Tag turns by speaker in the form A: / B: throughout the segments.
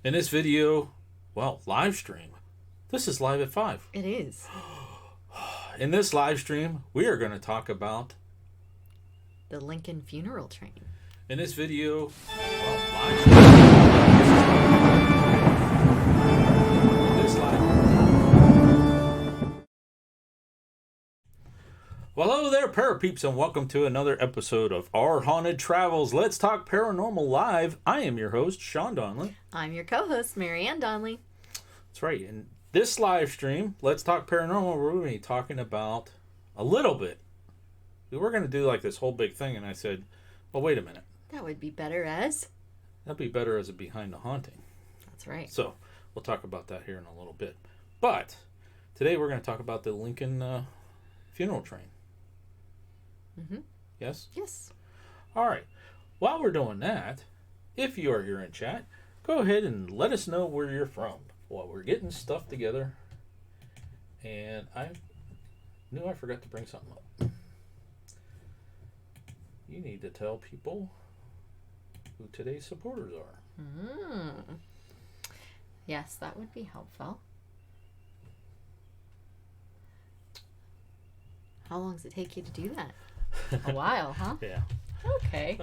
A: In this video, well, live stream. This is live at 5.
B: It is.
A: In this live stream, we are going to talk about
B: The Lincoln funeral train.
A: in this video, well, live stream. This live. Well, hello there, Parapeeps, and welcome to another episode of Our Haunted Travels. Let's Talk Paranormal Live. I am your host, Sean Donnelly.
B: I'm your co-host, Marianne Donnelly.
A: That's right. In this live stream, Let's Talk Paranormal, we're going to be talking about a little bit. We were going to do like this whole big thing, and I said, well, wait a minute.
B: That would be better as...
A: That'd be better as a behind the haunting.
B: That's right.
A: So, we'll talk about that here in a little bit. But, today we're going to talk about the Lincoln funeral train.
B: Mm-hmm.
A: Yes?
B: Yes.
A: All right. While we're doing that, if you are here in chat, go ahead and let us know where you're from while we're getting stuff together. And I knew I forgot to bring something up. You need to tell people who today's supporters are.
B: Yes, that would be helpful. How long does it take you to do that? A while, huh?
A: Yeah.
B: Okay.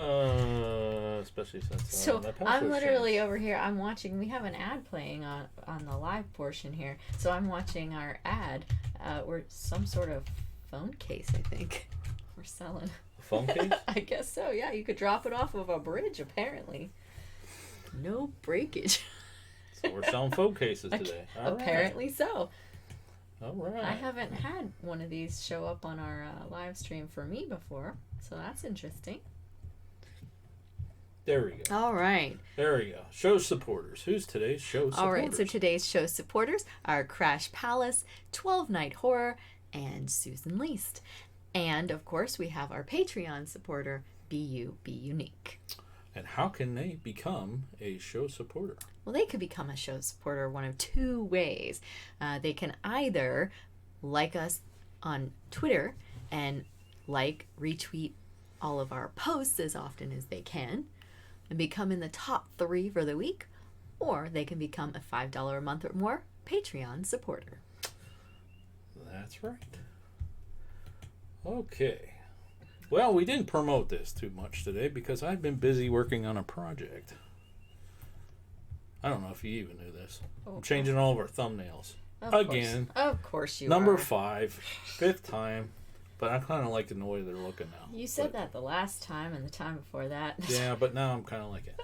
A: Especially since
B: So
A: my
B: I'm
A: password's
B: literally
A: changed.
B: over here. I'm watching. We have an ad playing on the live portion here. So I'm watching our ad. We're some sort of phone case, I think. We're selling.
A: A phone case?
B: I guess so. Yeah, you could drop it off of a bridge. Apparently, no breakage.
A: So we're selling phone cases today. All right.
B: Apparently so.
A: All right.
B: I haven't had one of these show up on our live stream for me before, so that's interesting.
A: There we go.
B: All right.
A: There we go. Show supporters. Who's today's show supporters?
B: All right, so today's show supporters are Crash Palace, 12 Night Horror, and Susan Least. And, of course, we have our Patreon supporter, Be You, Be Unique.
A: And how can they become a show supporter?
B: Well, they could become a show supporter one of two ways. They can either like us on Twitter and retweet all of our posts as often as they can and become in the top 3 for the week, or they can become a $5 a month or more Patreon supporter.
A: That's right. Okay. Well, we didn't promote this too much today because I've been busy working on a project. I don't know if you even knew this. I'm changing all of our thumbnails. Again.
B: Of course you
A: Number
B: are.
A: 5. 5th time. But I kind of like the way they're looking now.
B: You said that the last time and the time before that.
A: Yeah, but now I'm kind of like it.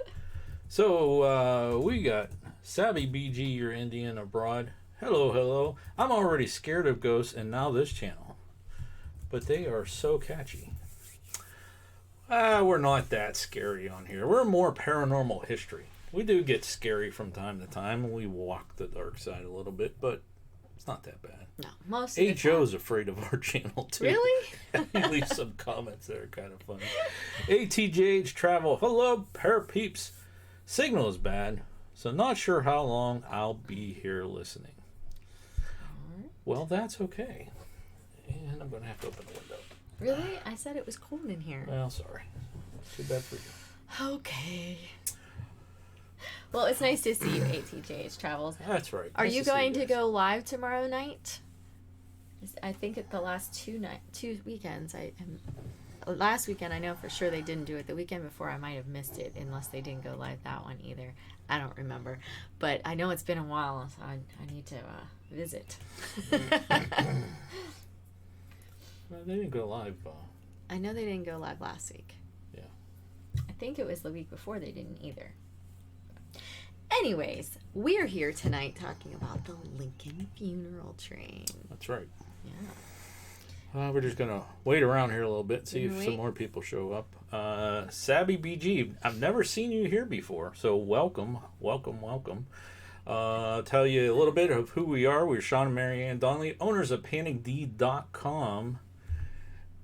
A: So, we got Savvy BG, your Indian abroad. Hello, hello. I'm already scared of ghosts and now this channel. But they are so catchy. We're not that scary on here. We're more paranormal history. We do get scary from time to time. We walk the dark side a little bit, but it's not that bad.
B: No, most of the
A: HO's afraid of our channel, too.
B: Really?
A: He leaves some comments that are kind of funny. ATJH Travel. Hello, Parapeeps. Signal is bad, so not sure how long I'll be here listening. Well, that's okay. And I'm going to have to open the window.
B: Really? I said it was cold in here.
A: Well, sorry. Too bad for you.
B: Okay. Well, it's nice to see you, ATJH Travels.
A: That's right.
B: Are
A: Nice
B: you
A: see
B: going to
A: guys.
B: go live tomorrow night? I think at the last two weekends. Last weekend, I know for sure they didn't do it. The weekend before, I might have missed it, unless they didn't go live that one either. I don't remember. But I know it's been a while, so I need to visit.
A: Well, they didn't go live.
B: I know they didn't go live last week.
A: Yeah.
B: I think it was the week before they didn't either. Anyways, we're here tonight talking about the Lincoln funeral train.
A: That's right.
B: Yeah.
A: We're just going to wait around here a little bit, see if
B: Wait.
A: some more people show up. Sabby BG, I've never seen you here before, so welcome. Tell you a little bit of who we are. We're Sean and Marianne Donnelly, owners of PanicD.com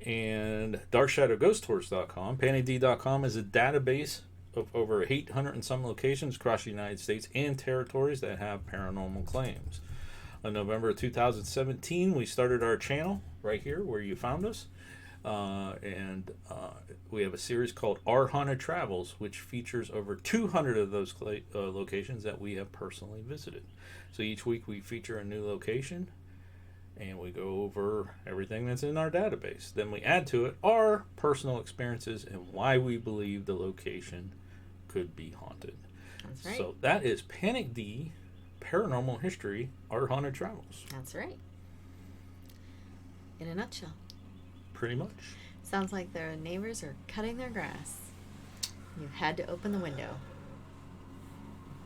A: and DarkShadowGhostTours.com. PanicD.com is a database of over 800 and some locations across the United States and territories that have paranormal claims. In November of 2017, we started our channel right here where you found us. And we have a series called Our Haunted Travels, which features over 200 of those locations that we have personally visited. So each week we feature a new location, and we go over everything that's in our database. Then we add to it our personal experiences and why we believe the location could be haunted.
B: That's right.
A: So that is Panic D, Paranormal History, Our Haunted Travels.
B: That's right. In a nutshell.
A: Pretty much.
B: Sounds like their neighbors are cutting their grass. You had to open the window.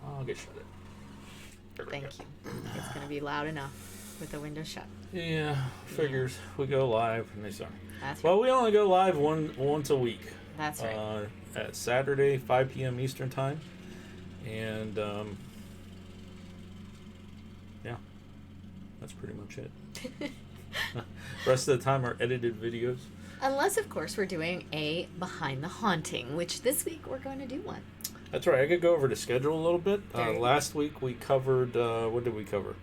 A: I'll get shut it.
B: Thank you. It's going to be loud enough with the window shut.
A: Yeah, figures. Yeah. We go live and they start.
B: That's
A: well,
B: right.
A: We only go live once a week.
B: That's right.
A: At Saturday, 5 p.m. Eastern Time. And, yeah, that's pretty much it. Rest of the time are edited videos.
B: Unless, of course, we're doing a Behind the Haunting, which this week we're going to do one.
A: That's right. I could go over the schedule a little bit. Last week we covered, what did we cover?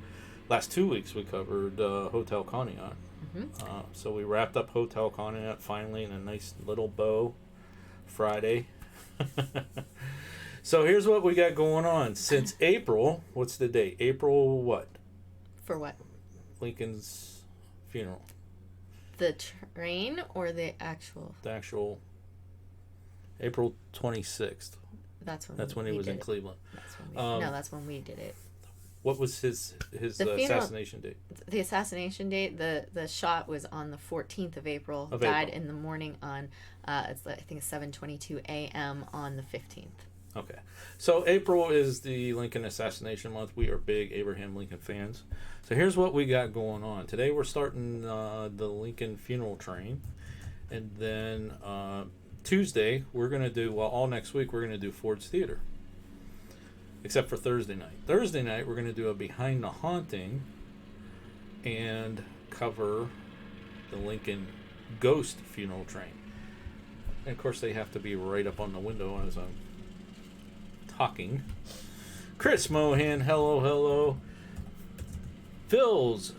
A: Last 2 weeks we covered Hotel Conneaut. Mm-hmm. So we wrapped up Hotel Conneaut finally in a nice little bow Friday. So here's what we got going on. Since April, what's the date? April what?
B: For what?
A: Lincoln's funeral.
B: The train or the actual?
A: The actual April 26th.
B: That's
A: when he was in Cleveland.
B: That's when we did it.
A: What was his assassination date?
B: The assassination date, the shot was on the 14th of April. Died in the morning on, I think it's 7:22 a.m. on the 15th.
A: Okay. So April is the Lincoln assassination month. We are big Abraham Lincoln fans. So here's what we got going on. Today we're starting the Lincoln funeral train. And then Tuesday we're going to do, all next week we're going to do Ford's Theater. Except for Thursday night. Thursday night we're going to do a Behind the Haunting and cover the Lincoln ghost funeral train. And of course they have to be right up on the window as I'm talking. Chris Mohan, hello. Phil's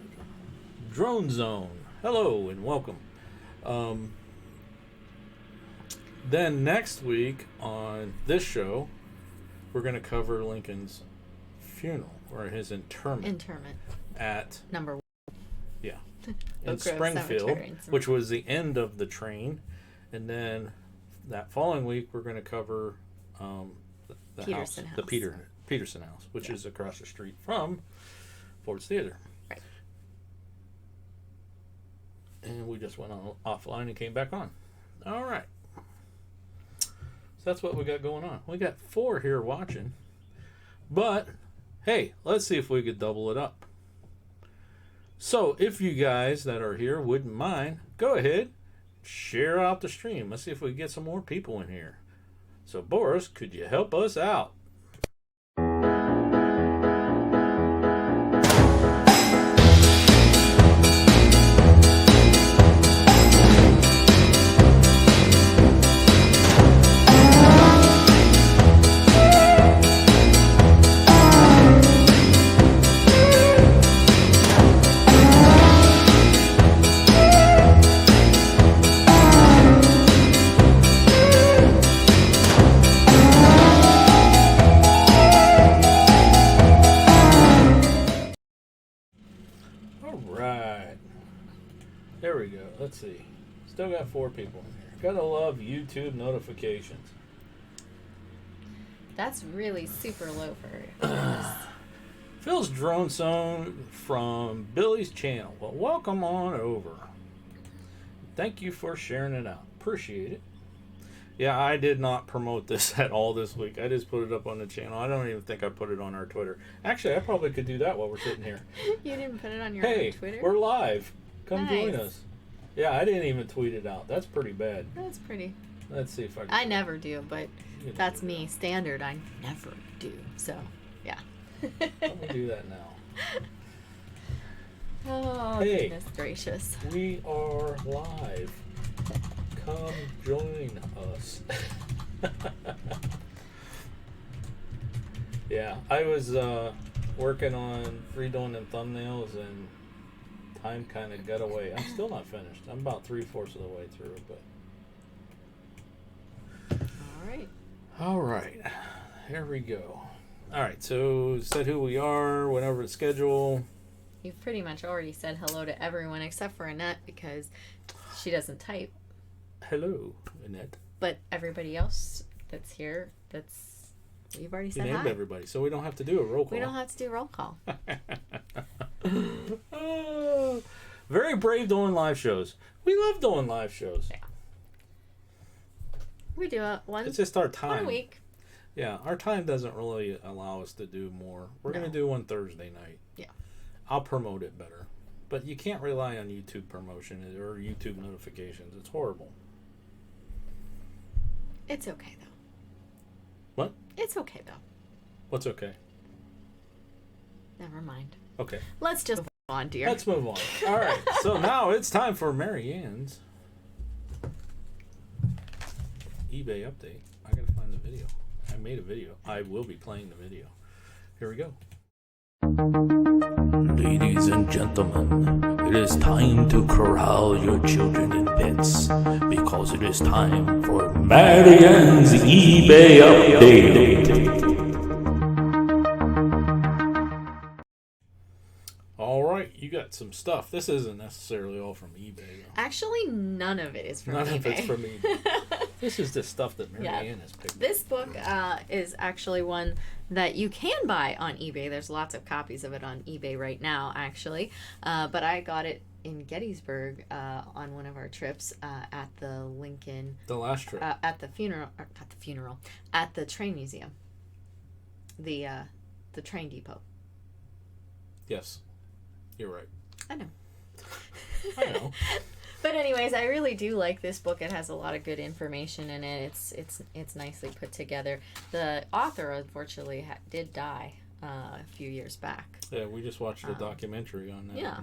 A: Drone Zone, hello and welcome. Then next week on this show, we're going to cover Lincoln's funeral or his interment. At
B: number 1.
A: Yeah. In Springfield, which was the end of the train. And then that following week, we're going to cover the
B: Peterson
A: house. The Peterson house, which is across the street from Ford's Theater.
B: Right.
A: And we just went offline and came back on. All right. So that's what we got going on. We got 4 here watching. But, hey, let's see if we could double it up. So, if you guys that are here wouldn't mind, go ahead, share out the stream. Let's see if we can get some more people in here. So, Boris, could you help us out? Let's see. Still got 4 people in here. Gotta love YouTube notifications.
B: That's really super low for
A: Phil's Drone Zone from Billy's channel. Well, welcome on over. Thank you for sharing it out. Appreciate it. Yeah, I did not promote this at all this week. I just put it up on the channel. I don't even think I put it on our Twitter. Actually, I probably could do that while we're sitting here.
B: You didn't put it on your Twitter?
A: Hey, we're live. Come
B: nice.
A: join us. Yeah, I didn't even tweet it out. That's pretty bad.
B: That's pretty.
A: Let's see if I can.
B: I never do, but that's me. Standard, I never do. So, yeah.
A: Let me do that now.
B: Oh,
A: hey,
B: goodness gracious.
A: We are live. Come join us. Yeah, I was working on redoing them thumbnails and Time kind of got away. I'm still not finished. I'm about 3/4 of the way through, but. All right. Here we go. All right. So said who we are. Went over the schedule.
B: You've pretty much already said hello to everyone except for Annette because she doesn't type.
A: Hello, Annette.
B: But everybody else that's here, we've already said hi.
A: You named everybody, so we don't have to do a roll call.
B: We don't have to do a roll call.
A: Very brave doing live shows. We love doing live shows.
B: Yeah. We do it
A: It's just our time.
B: 1 week.
A: Yeah, our time doesn't really allow us to do more. We're going to do one Thursday night.
B: Yeah.
A: I'll promote it better. But you can't rely on YouTube promotion or YouTube notifications. It's horrible.
B: It's okay, though.
A: What?
B: It's okay, though.
A: What's okay?
B: Never mind.
A: Okay.
B: Let's just move on, dear.
A: Let's move on. All right. So now it's time for Mary Ann's eBay update. I got to find the video. I made a video. I will be playing the video. Here we go. Ladies and gentlemen, it is time to corral your children and pets because it is time for Mary Ann's eBay update. All right, you got some stuff. This isn't necessarily all from eBay, though.
B: Actually, none of it is from eBay.
A: None of it's from eBay. This is the stuff that Mary Ann has picked.
B: This book is actually one that you can buy on eBay. There's lots of copies of it on eBay right now, actually. But I got it in Gettysburg on one of our trips at the Lincoln.
A: The last trip.
B: At the funeral, at the train museum. The train depot.
A: Yes, you're right.
B: I know.
A: I know.
B: But anyways, I really do like this book. It has a lot of good information in it. It's nicely put together. The author, unfortunately, did die a few years back.
A: Yeah, we just watched a documentary on that.
B: Yeah.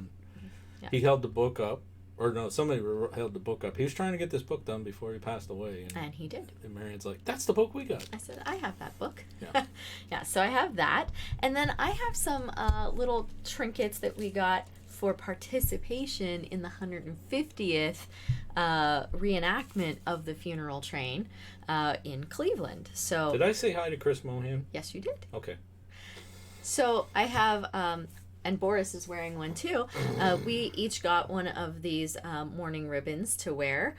A: He held the book up. Or no, somebody held the book up. He was trying to get this book done before he passed away.
B: And he did.
A: And Marian's like, that's the book we got.
B: I said, I have that book.
A: Yeah.
B: Yeah, so I have that. And then I have some little trinkets that we got for participation in the 150th reenactment of the funeral train in Cleveland. So
A: did I say hi to Chris Mohan?
B: Yes, you did.
A: Okay.
B: So I have, and Boris is wearing one too. We each got one of these mourning ribbons to wear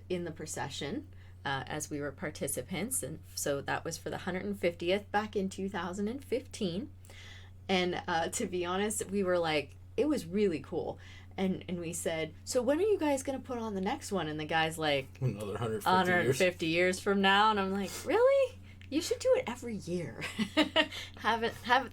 B: in the procession as we were participants. And so that was for the 150th back in 2015. And to be honest, we were like, it was really cool. And we said, so when are you guys going to put on the next one? And the guy's like,
A: another
B: 150 years from now. And I'm like, really? You should do it every year.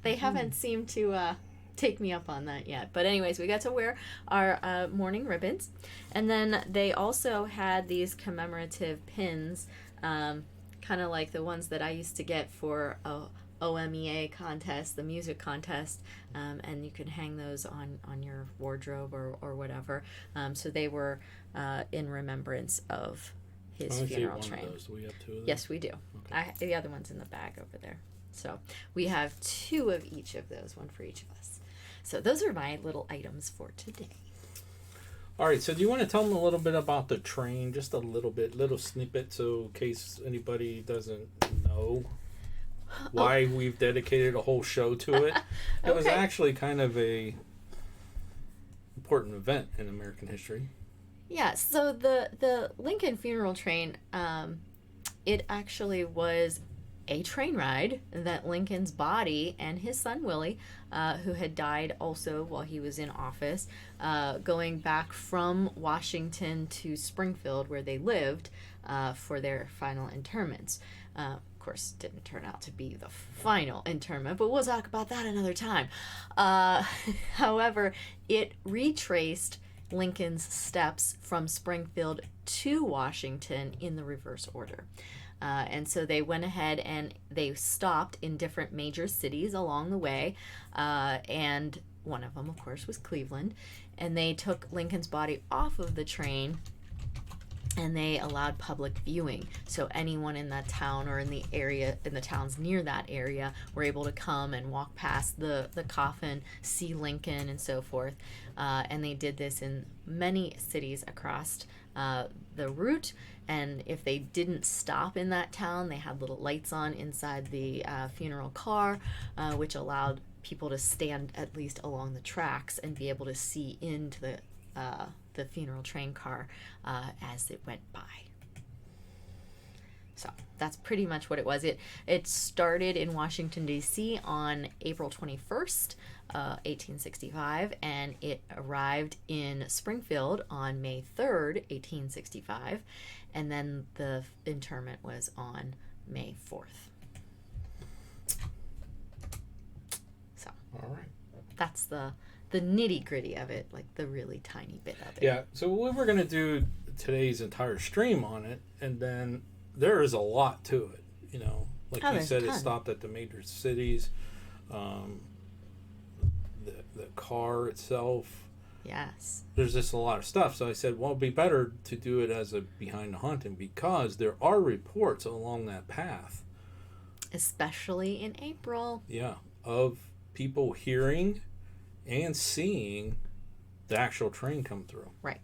B: They haven't seemed to take me up on that yet. But anyways, we got to wear our mourning ribbons. And then they also had these commemorative pins, kind of like the ones that I used to get for OMEA contest, the music contest, and you can hang those on your wardrobe or whatever. So they were in remembrance of his funeral train.
A: Of those. Do we have two of those?
B: Yes, we do.
A: Okay.
B: The other one's in the bag over there. So we have 2 of each of those, one for each of us. So those are my little items for today.
A: All right, so do you want to tell them a little bit about the train, just a little snippet, so in case anybody doesn't know why we've dedicated a whole show to it? It was actually kind of a important event in American history.
B: Yeah, so the Lincoln funeral train, it actually was a train ride that Lincoln's body and his son Willie, who had died also while he was in office, going back from Washington to Springfield where they lived for their final interments. Of course, didn't turn out to be the final interment, but we'll talk about that another time. However, it retraced Lincoln's steps from Springfield to Washington in the reverse order. And so they went ahead and they stopped in different major cities along the way. And one of them, of course, was Cleveland. And they took Lincoln's body off of the train and they allowed public viewing. So anyone in that town or in the area, in the towns near that area, were able to come and walk past the coffin, see Lincoln, and so forth. And they did this in many cities across the route. And if they didn't stop in that town, they had little lights on inside the funeral car, which allowed people to stand at least along the tracks and be able to see into the funeral train car as it went by. So that's pretty much what it was. It started in Washington, D.C. on April 21st, 1865, and it arrived in Springfield on May 3rd, 1865, and then the interment was on May 4th. So,
A: all right.
B: That's the nitty gritty of it, like the really tiny bit of it.
A: Yeah, so we were going to do today's entire stream on it, and then there is a lot to it, you know. Like you said, it stopped at the major cities, the car itself.
B: Yes.
A: There's just a lot of stuff. So I said, well, it'd be better to do it as a behind the hunting, because there are reports along that path.
B: Especially in April.
A: Yeah, of people hearing and seeing the actual train come through.
B: Right.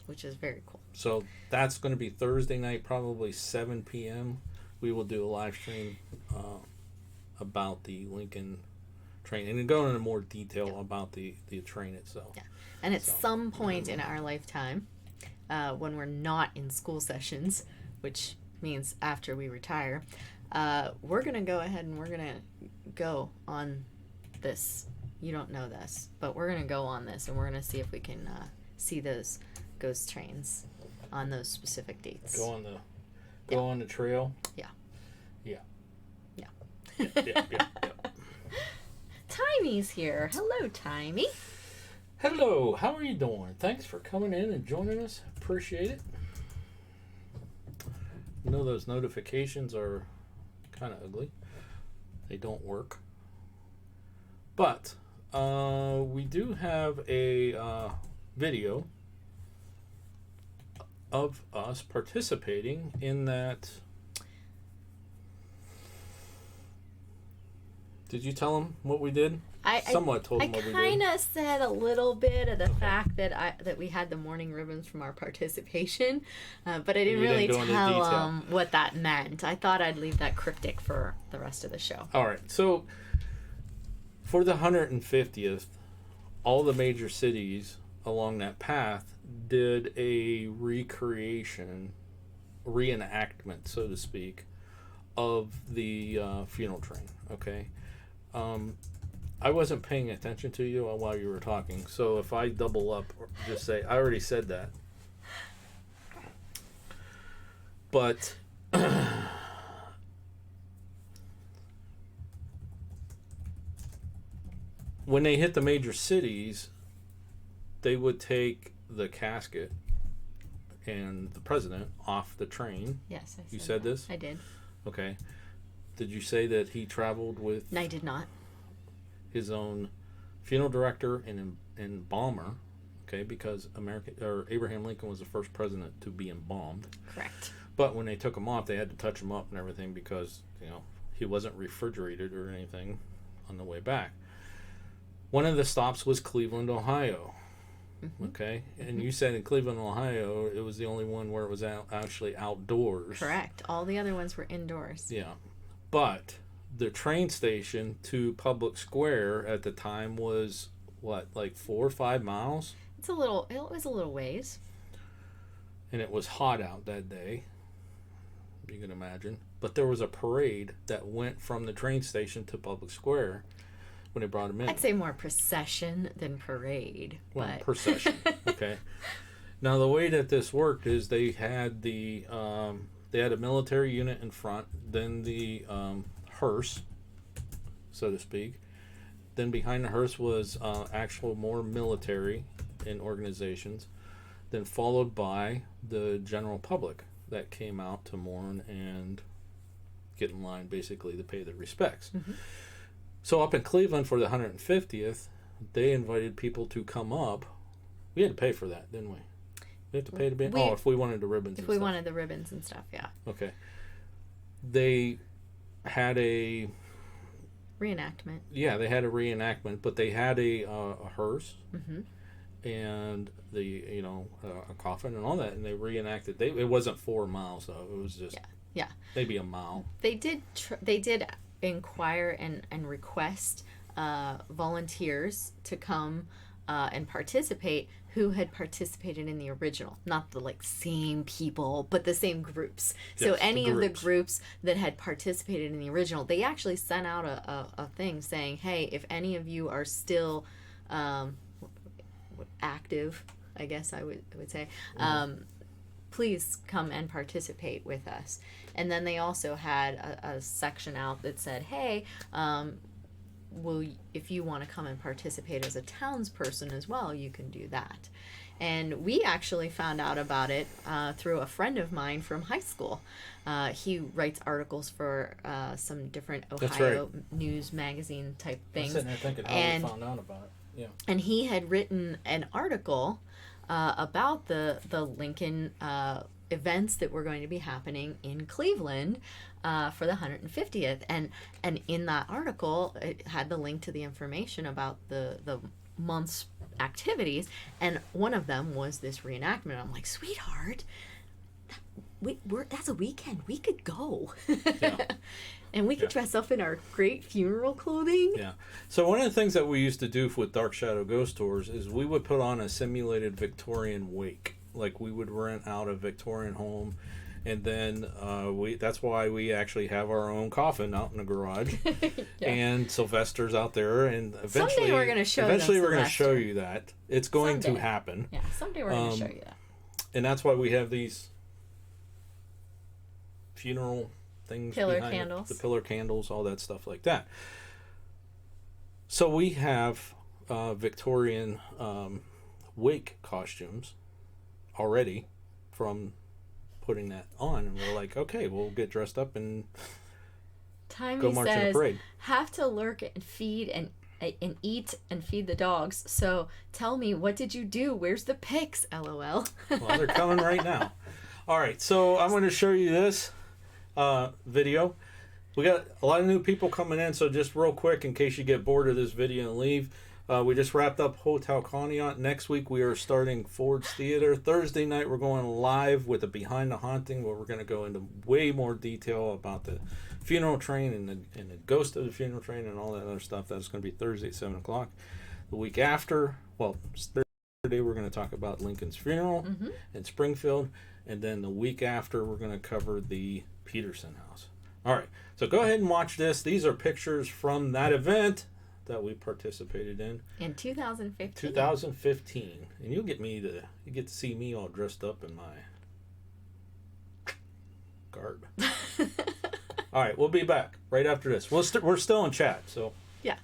B: Which is very cool.
A: So that's going to be Thursday night, probably 7 p.m. We will do a live stream about the Lincoln train and go into more detail about the train itself.
B: Yeah. And at some point in our lifetime, when we're not in school sessions, which means after we retire, we're going to go ahead and we're going to go on this. You don't know this, but we're going to go on this, and we're going to see if we can see those ghost trains on those specific dates.
A: Go on the trail.
B: Yeah.
A: Yeah.
B: Yeah. Timey's here. Hello, Timey.
A: Hello. How are you doing? Thanks for coming in and joining us. Appreciate it. I know those notifications are kind of ugly. They don't work. But we do have a video of us participating in that. Did you tell them what we did?
B: I
A: somewhat told them what we did.
B: I kind of said a little bit of the fact that we had the mourning ribbons from our participation, but I didn't really tell them what that meant. I thought I'd leave that cryptic for the rest of the show.
A: All right. So for the 150th, all the major cities along that path did a reenactment, so to speak, of the funeral train. Okay. I wasn't paying attention to you while you were talking, so if I double up, or just say, I already said that. But when they hit the major cities, they would take the casket and the president off the train.
B: Yes,
A: You said
B: that.
A: this?
B: I did.
A: Okay. Did you say that he traveled with...
B: No, I did not.
A: ...his own funeral director and embalmer, okay, because Abraham Lincoln was the first president to be embalmed.
B: Correct.
A: But when they took him off, they had to touch him up and everything because, you know, he wasn't refrigerated or anything on the way back. One of the stops was Cleveland, Ohio. Mm-hmm. Okay, and you said in Cleveland, Ohio, it was the only one where it was actually outdoors.
B: Correct. All the other ones were indoors.
A: Yeah, but the train station to Public Square at the time was what, like 4 or 5 miles?
B: It was a little ways.
A: And it was hot out that day, you can imagine. But there was a parade that went from the train station to Public Square when they brought him in.
B: I'd say more procession than parade.
A: Well,
B: but...
A: procession. Okay. Now the way that this worked is they had a military unit in front, then the hearse, so to speak. Then behind the hearse was actual more military in organizations. Then followed by the general public that came out to mourn and get in line, basically, to pay their respects. Mm-hmm. So up in Cleveland for the 150th, they invited people to come up. We had to pay for that, didn't we? We have to pay to be in?
B: We-
A: if we wanted the ribbons.
B: If
A: and
B: we
A: stuff.
B: wanted the ribbons and stuff, yeah.
A: Okay. They had a
B: Reenactment.
A: Yeah, they had a reenactment, but they had a hearse
B: Mm-hmm.
A: and a coffin and all that, and they reenacted. It wasn't 4 miles though; it was just
B: Yeah.
A: maybe a mile.
B: They did inquire and request volunteers to come and participate who had participated in the original, not the same people, but the same groups. So
A: Yes,
B: any
A: the
B: of the
A: groups.
B: groups that had participated in the original, they actually sent out a thing saying, hey, if any of you are still active, I guess I would say, please come and participate with us. And then they also had a section out that said, hey, if you want to come and participate as a townsperson as well, you can do that. And we actually found out about it through a friend of mine from high school. He writes articles for some different Ohio news magazine type things.
A: I'm sitting there thinking how we found out about it. Yeah.
B: And he had written an article about the Lincoln events that were going to be happening in Cleveland for the 150th. And in that article, it had the link to the information about the month's activities. And one of them was this reenactment. I'm like, sweetheart, that's a weekend. We could go.
A: Yeah.
B: And we could dress up in our great funeral clothing.
A: Yeah. So one of the things that we used to do with Dark Shadow Ghost Tours is we would put on a simulated Victorian wake. Like we would rent out a Victorian home, and then that's why we actually have our own coffin out in the garage.
B: Yeah.
A: And Sylvester's out there, and eventually
B: Someday we're going to show
A: eventually
B: them
A: we're going to show
B: Sylvester.
A: you that. It's going
B: Someday.
A: to happen.
B: Yeah, someday we're going to show you that.
A: And that's why we have these funeral things
B: Pillar
A: behind it.
B: candles.
A: The pillar candles, all that stuff like that. So we have Victorian wake costumes already from putting that on, and we're like, okay, we'll get dressed up and
B: Timey
A: go march in a
B: says,
A: parade.
B: have to lurk and feed and eat and feed the dogs. So tell me, what did you do? Where's the pics? LOL.
A: Well, they're coming right now. All right, so I'm going to show you this video. We got a lot of new people coming in, so just real quick, in case you get bored of this video and leave, we just wrapped up Hotel Conneaut. Next week we are starting Ford's Theater. Thursday night we're going live with a Behind the Haunting, where we're going to go into way more detail about the funeral train and the ghost of the funeral train and all that other stuff. That's going to be Thursday at 7 o'clock. The week after, Thursday we're going to talk about Lincoln's funeral in Springfield, and then the week after we're going to cover the Peterson house. All right, so go ahead and watch this. These are pictures from that event that we participated in
B: 2015.
A: And you get to see me all dressed up in my garb. All right, we'll be back right after this. We're still in chat, so
B: Yeah.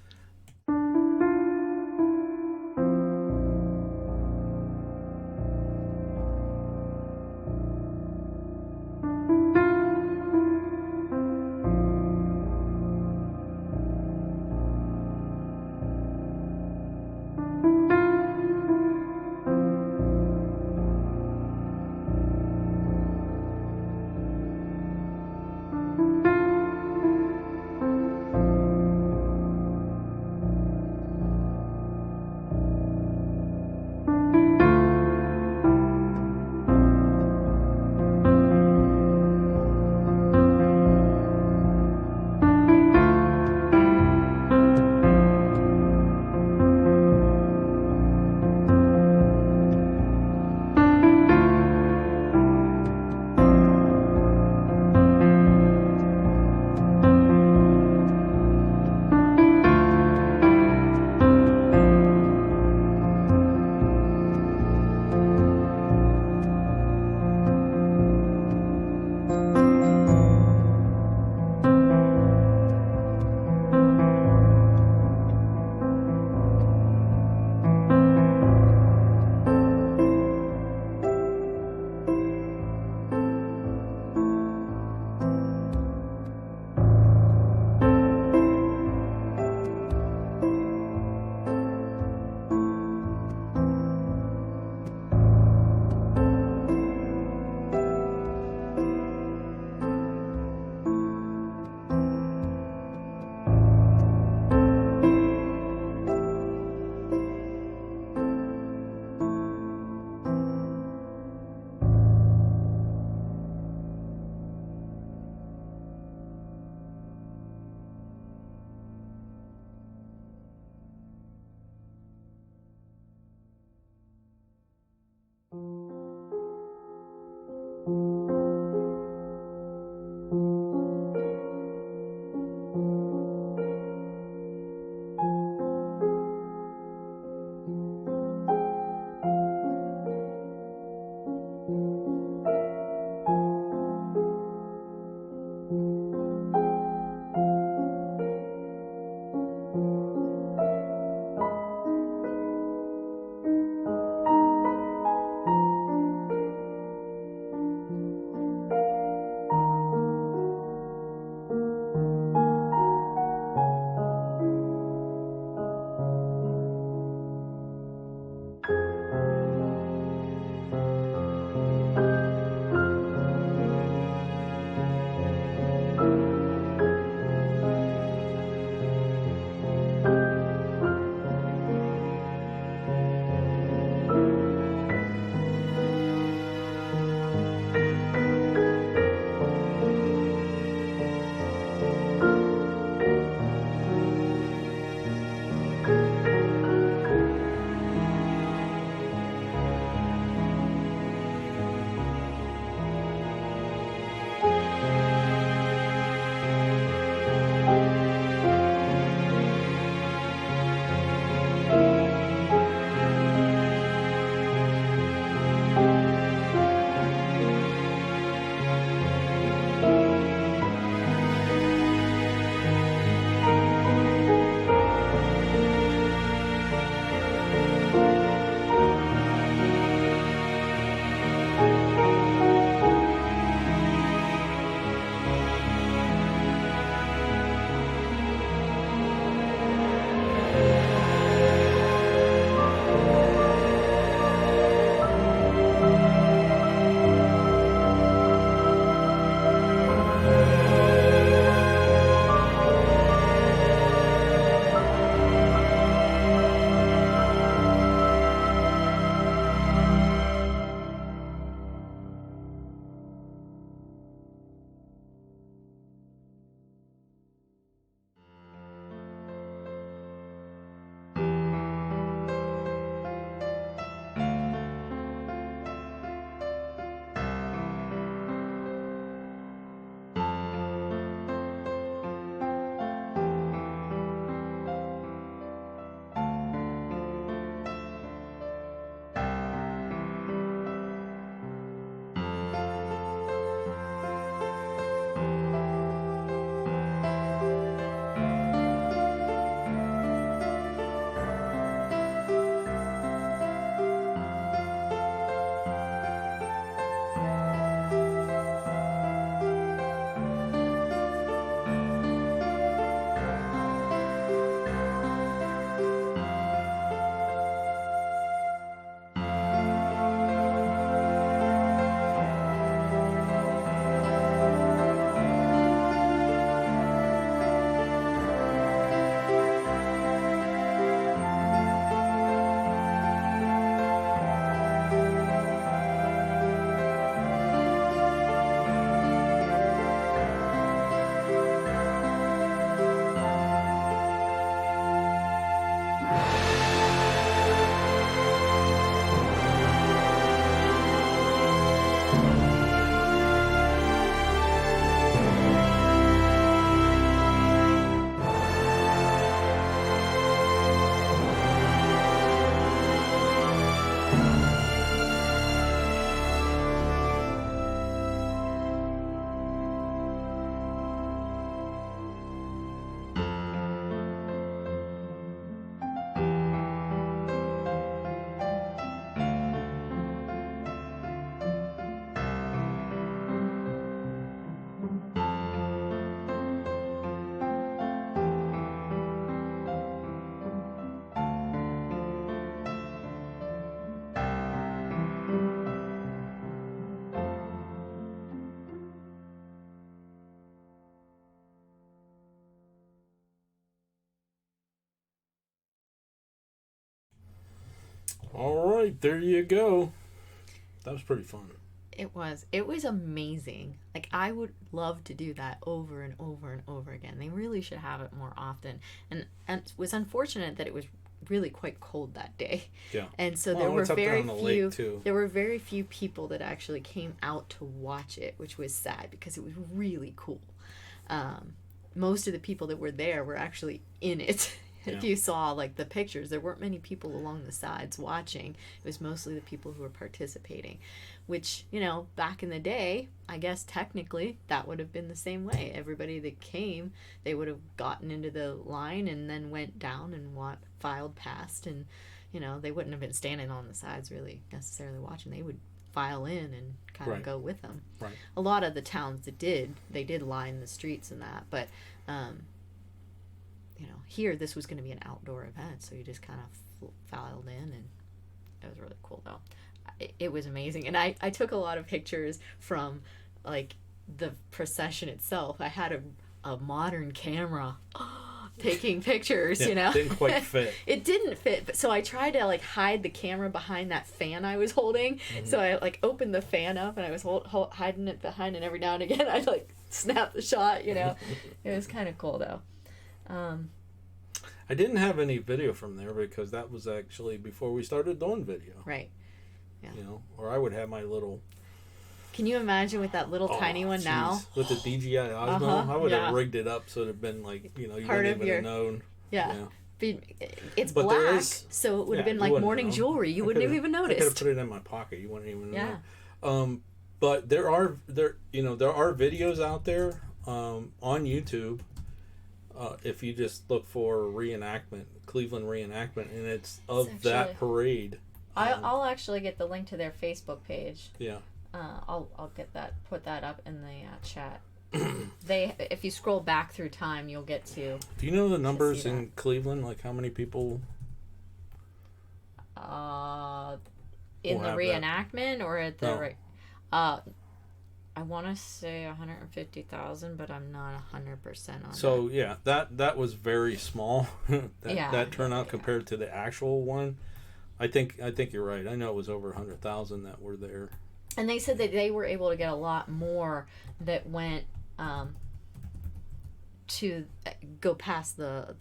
A: All right, there you go. That was pretty fun.
B: It was amazing. Like, I would love to do that over and over and over again. They really should have it more often. And it was unfortunate that it was really quite cold that day.
A: Yeah.
B: And so there were very few people that actually came out to watch it, which was sad because it was really cool. Most of the people that were there were actually in it. If you saw like the pictures, there weren't many people along the sides watching. It was mostly the people who were participating, which, you know, back in the day, I guess technically that would have been the same way. Everybody that came, they would have gotten into the line and then went down and filed past, and, you know, they wouldn't have been standing on the sides really necessarily watching. They would file in and kind of go with them.
A: Right.
B: A lot of the towns that they did line the streets and that, but you know, here this was going to be an outdoor event, so you just kind of filed in, and it was really cool though. It was amazing, and I took a lot of pictures from like the procession itself. I had a modern camera taking pictures. You know,
A: it didn't quite fit.
B: It didn't fit, but so I tried to like hide the camera behind that fan I was holding. Mm-hmm. So I like opened the fan up and I was hiding it behind, and every now and again I'd like snap the shot. You know, it was kind of cool though.
A: I didn't have any video from there because that was actually before we started doing video.
B: Right. Yeah.
A: You know, or I would have my little.
B: Can you imagine with that little tiny one now?
A: With the DJI Osmo, I would have rigged it up so it'd have been like, you know, you wouldn't even have known.
B: Yeah. It's black, so it would have been like morning jewelry. You wouldn't have even noticed.
A: I could have put it in my pocket. You wouldn't even know. But there are videos out there on YouTube. If you just look for Cleveland reenactment, and it's that parade.
B: I'll actually get the link to their Facebook page.
A: Yeah.
B: I'll put that up in the chat. If you scroll back through time, you'll get to.
A: Do you know the numbers in Cleveland? Like how many people?
B: In the reenactment or at the I want to say 150,000, but I'm not 100% on that.
A: So yeah, that was very small. that turnout compared to the actual one. I think you're right. I know it was over 100,000 that were there.
B: And they said that they were able to get a lot more that went to go past the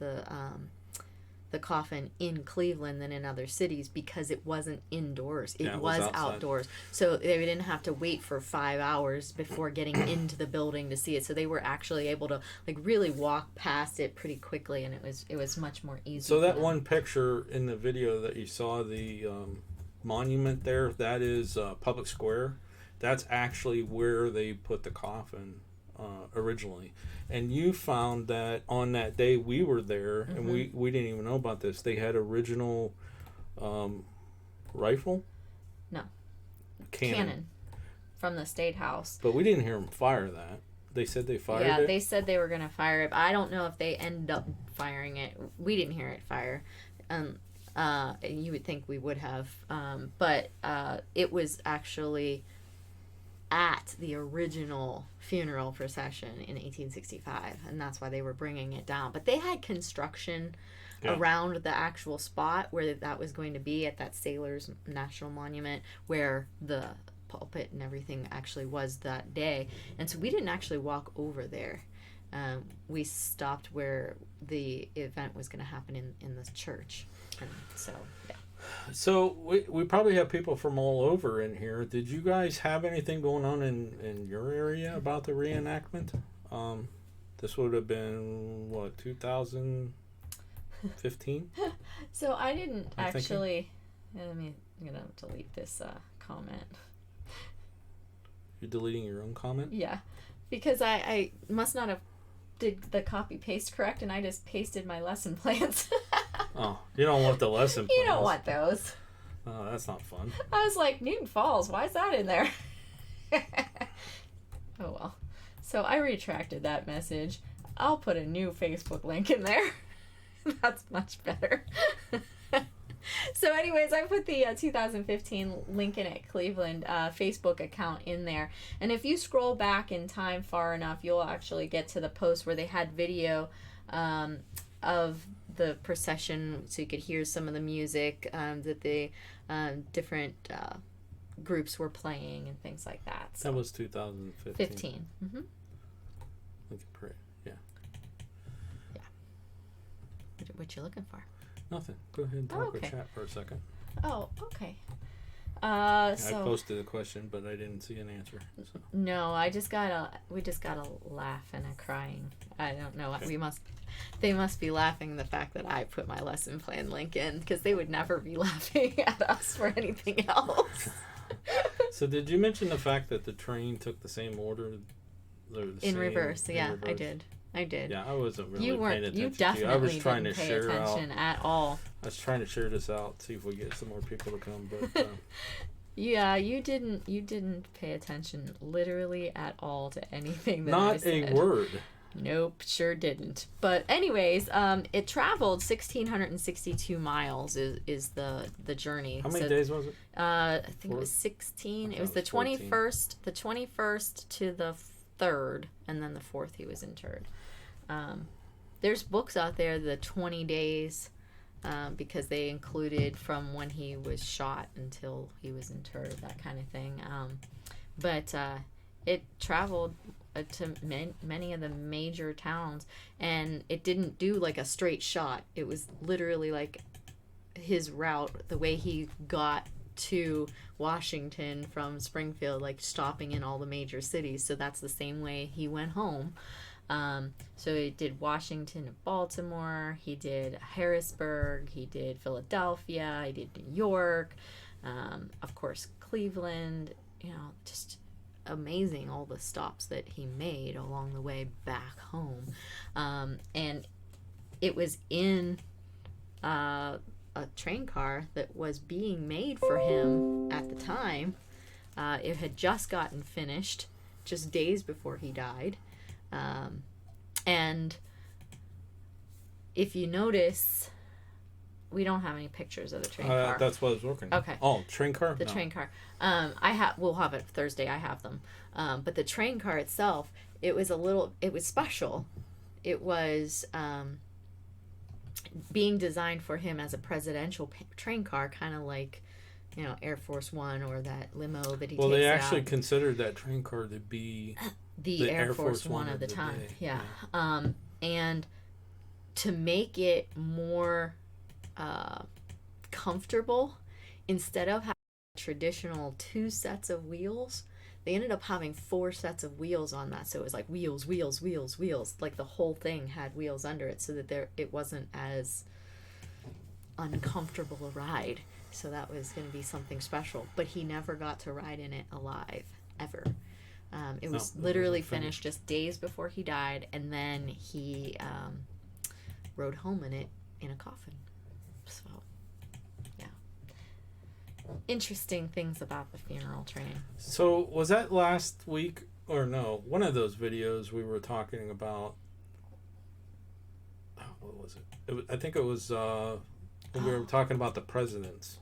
B: coffin in Cleveland than in other cities because it wasn't indoors. It was outdoors. So they didn't have to wait for 5 hours before getting into the building to see it. So they were actually able to like really walk past it pretty quickly, and it was much more easy.
A: So that one picture in the video that you saw, the monument there, that is Public Square. That's actually where they put the coffin originally. And you found that on that day we were there, and we didn't even know about this. They had original rifle?
B: No. Cannon from the State House.
A: But we didn't hear them fire that. They said they fired it?
B: Yeah, they said they were going to fire it. But I don't know if they ended up firing it. We didn't hear it fire. You would think we would have. But it was actually at the original funeral procession in 1865, and that's why they were bringing it down. But they had construction around the actual spot where that was going to be at that Sailors National Monument where the pulpit and everything actually was that day. And so we didn't actually walk over there. We stopped where the event was going to happen in the church. And so, yeah.
A: So we probably have people from all over in here. Did you guys have anything going on in your area about the reenactment? This would have been, 2015?
B: So I didn't actually... I'm going to delete this comment.
A: You're deleting your own comment?
B: Yeah, because I must not have did the copy paste correct, and I just pasted my lesson plans.
A: Oh, you don't want the lesson plans.
B: You don't want those.
A: Oh, that's not fun.
B: I was like, Newton Falls, why is that in there? Oh well. So I retracted that message. I'll put a new Facebook link in there. That's much better. So anyways, I put the 2015 Lincoln at Cleveland Facebook account in there. And if you scroll back in time far enough, you'll actually get to the post where they had video of the procession, so you could hear some of the music that the different groups were playing and things like that. So.
A: That was 2015.
B: 15. Mm-hmm.
A: Lincoln Parade. Yeah.
B: What you looking for?
A: Nothing. Go ahead and talk or
B: okay.
A: chat for a second.
B: Oh, okay.
A: I posted a question, but I didn't see an answer. So.
B: No, we just got a laugh and a crying. I don't know.
A: Okay.
B: They must be laughing the fact that I put my lesson plan link in, because they would never be laughing at us for anything else.
A: So did you mention the fact that the train took the same order?
B: In reverse, yeah, I did. Yeah,
A: I wasn't really
B: you weren't.
A: paying attention
B: You
A: to
B: definitely
A: you. I was trying
B: didn't
A: to
B: pay
A: share
B: attention
A: out.
B: at all.
A: I was trying to share this out, see if we get some more people to come. But
B: yeah, you didn't pay attention literally at all to anything that I
A: not
B: said.
A: a word.
B: Nope, sure didn't. But anyways, it traveled 1,662 miles is the journey.
A: How many days was it?
B: I think it was 16. It was the 21st to the 3rd, and then the 4th he was interred. There's books out there, the 20 days, because they included from when he was shot until he was interred, that kind of thing. But it traveled to many of the major towns, and it didn't do like a straight shot. It was literally like his route, the way he got to Washington from Springfield, like stopping in all the major cities. So that's the same way he went home. So he did Washington and Baltimore, he did Harrisburg, he did Philadelphia, he did New York, of course Cleveland, just amazing all the stops that he made along the way back home. And it was in a train car that was being made for him at the time. It had just gotten finished just days before he died. And if you notice, we don't have any pictures of the train car.
A: That's what I was working on.
B: Okay.
A: Oh, train car?
B: The train car. We'll have it Thursday. I have them. But the train car itself, it was special. It was being designed for him as a presidential train car, kind of like, Air Force One or that limo that he takes out.
A: Well, they actually considered that train car to be
B: the Air Force One of the time.
A: Day.
B: Yeah. And to make it more comfortable, instead of having traditional 2 sets of wheels, they ended up having 4 sets of wheels on that. So it was like wheels, like the whole thing had wheels under it, so that it wasn't as uncomfortable a ride. So that was going to be something special, but he never got to ride in it alive ever. It was literally finished just days before he died, and then he rode home in it in a coffin. So, yeah. Interesting things about the funeral train.
A: So, was that last week, or no, one of those videos we were talking about, what was it? I think it was when we were talking about the presidents.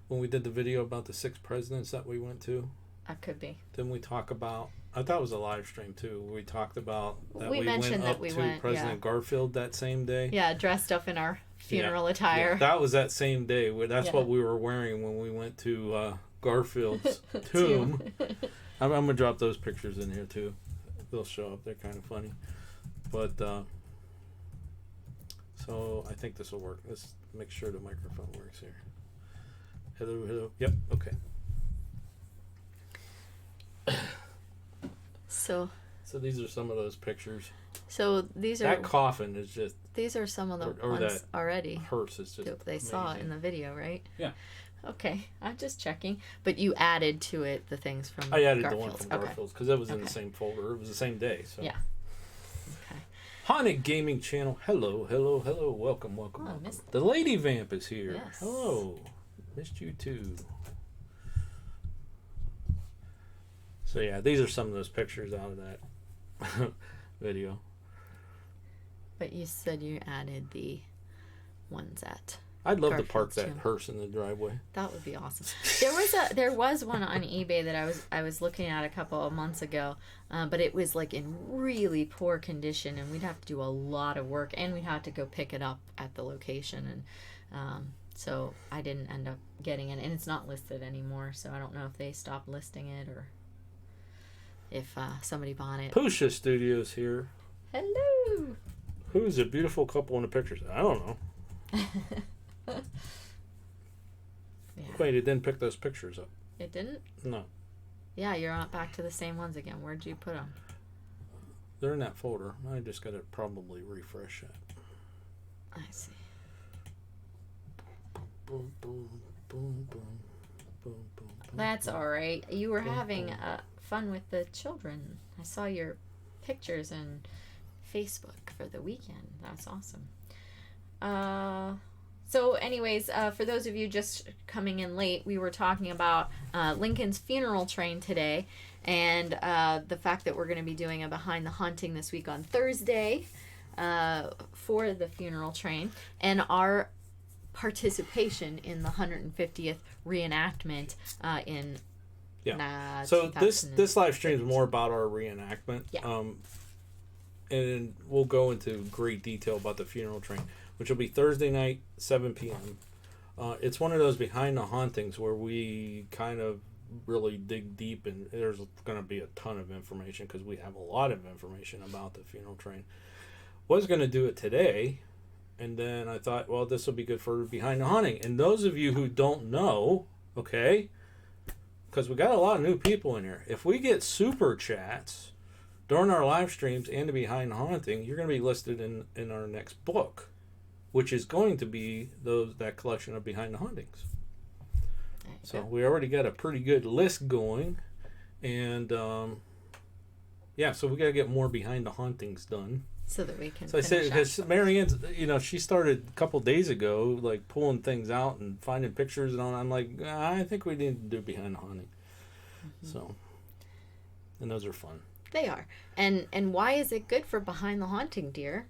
A: When we did the video about the 6 presidents that we went to.
B: That could be.
A: Then we talk about, I thought it was a live stream too. We talked about that we
B: mentioned
A: went
B: that
A: up to President Garfield that same day.
B: Yeah, dressed up in our funeral attire.
A: Yeah, that was that same day. That's what we were wearing when we went to Garfield's tomb. I'm going to drop those pictures in here too. They'll show up. They're kind of funny. But, so I think this will work. Let's make sure the microphone works here. Hello. Yep, okay.
B: So
A: these are some of those pictures.
B: So these are...
A: That coffin is just...
B: These are some of the
A: or
B: ones
A: that
B: already.
A: Hearse is just
B: they
A: amazing.
B: saw in the video, right?
A: Yeah.
B: Okay, I'm just checking. But you added to it the things from
A: I added
B: Garfield's.
A: the one from Garfield's because it was in the same folder. It was the same day. So.
B: Yeah. Okay.
A: Haunted Gaming Channel. Hello. Welcome. The Lady Vamp is here.
B: Yes.
A: Hello. Missed you too. So yeah, these are some of those pictures out of that video.
B: But you said you added the ones at
A: I'd love to park
B: Garfield's
A: that
B: tomb.
A: hearse in the driveway.
B: That would be awesome. There was one on eBay that I was looking at a couple of months ago, but it was like in really poor condition, and we'd have to do a lot of work, and we'd have to go pick it up at the location, and so I didn't end up getting it, and it's not listed anymore. So I don't know if they stopped listing it or if somebody bought it.
A: Pusha Studios here.
B: Hello.
A: Who's a beautiful couple in the pictures? I don't know.
B: Yeah.
A: Wait, it didn't pick those pictures up.
B: It didn't?
A: No.
B: Yeah, you're on back to the same ones again. Where'd you put them?
A: They're in that folder. I just got to probably refresh that.
B: I see.
A: Boom, boom, boom, boom, boom, boom.
B: That's all right. You were
A: Boom,
B: having
A: boom.
B: fun with the children. I saw your pictures on Facebook for the weekend. That's awesome. So anyways, for those of you just coming in late, we were talking about Lincoln's funeral train today, and the fact that we're going to be doing a Behind the Haunting this week on Thursday for the funeral train, and our participation in the 150th reenactment in
A: So this live stream is more about our reenactment.
B: Yeah.
A: And we'll go into great detail about the funeral train, which will be Thursday night, 7 p.m. It's one of those Behind the Hauntings where we kind of really dig deep, and there's going to be a ton of information because we have a lot of information about the funeral train. Was going to do it today, and then I thought, well, this will be good for Behind the Haunting. And those of you who don't know, okay, because we got a lot of new people in here, if we get super chats during our live streams and the Behind the Haunting, you're going to be listed in our next book, which is going to be that collection of Behind the Hauntings. So we already got a pretty good list going, and so we got to get more Behind the Hauntings done.
B: So that we can.
A: So I said, because Marianne's, she started a couple days ago, like pulling things out and finding pictures and all. I'm like, I think we need to do Behind the Haunting. Mm-hmm. So, and those are fun.
B: They are. And why is it good for Behind the Haunting, dear?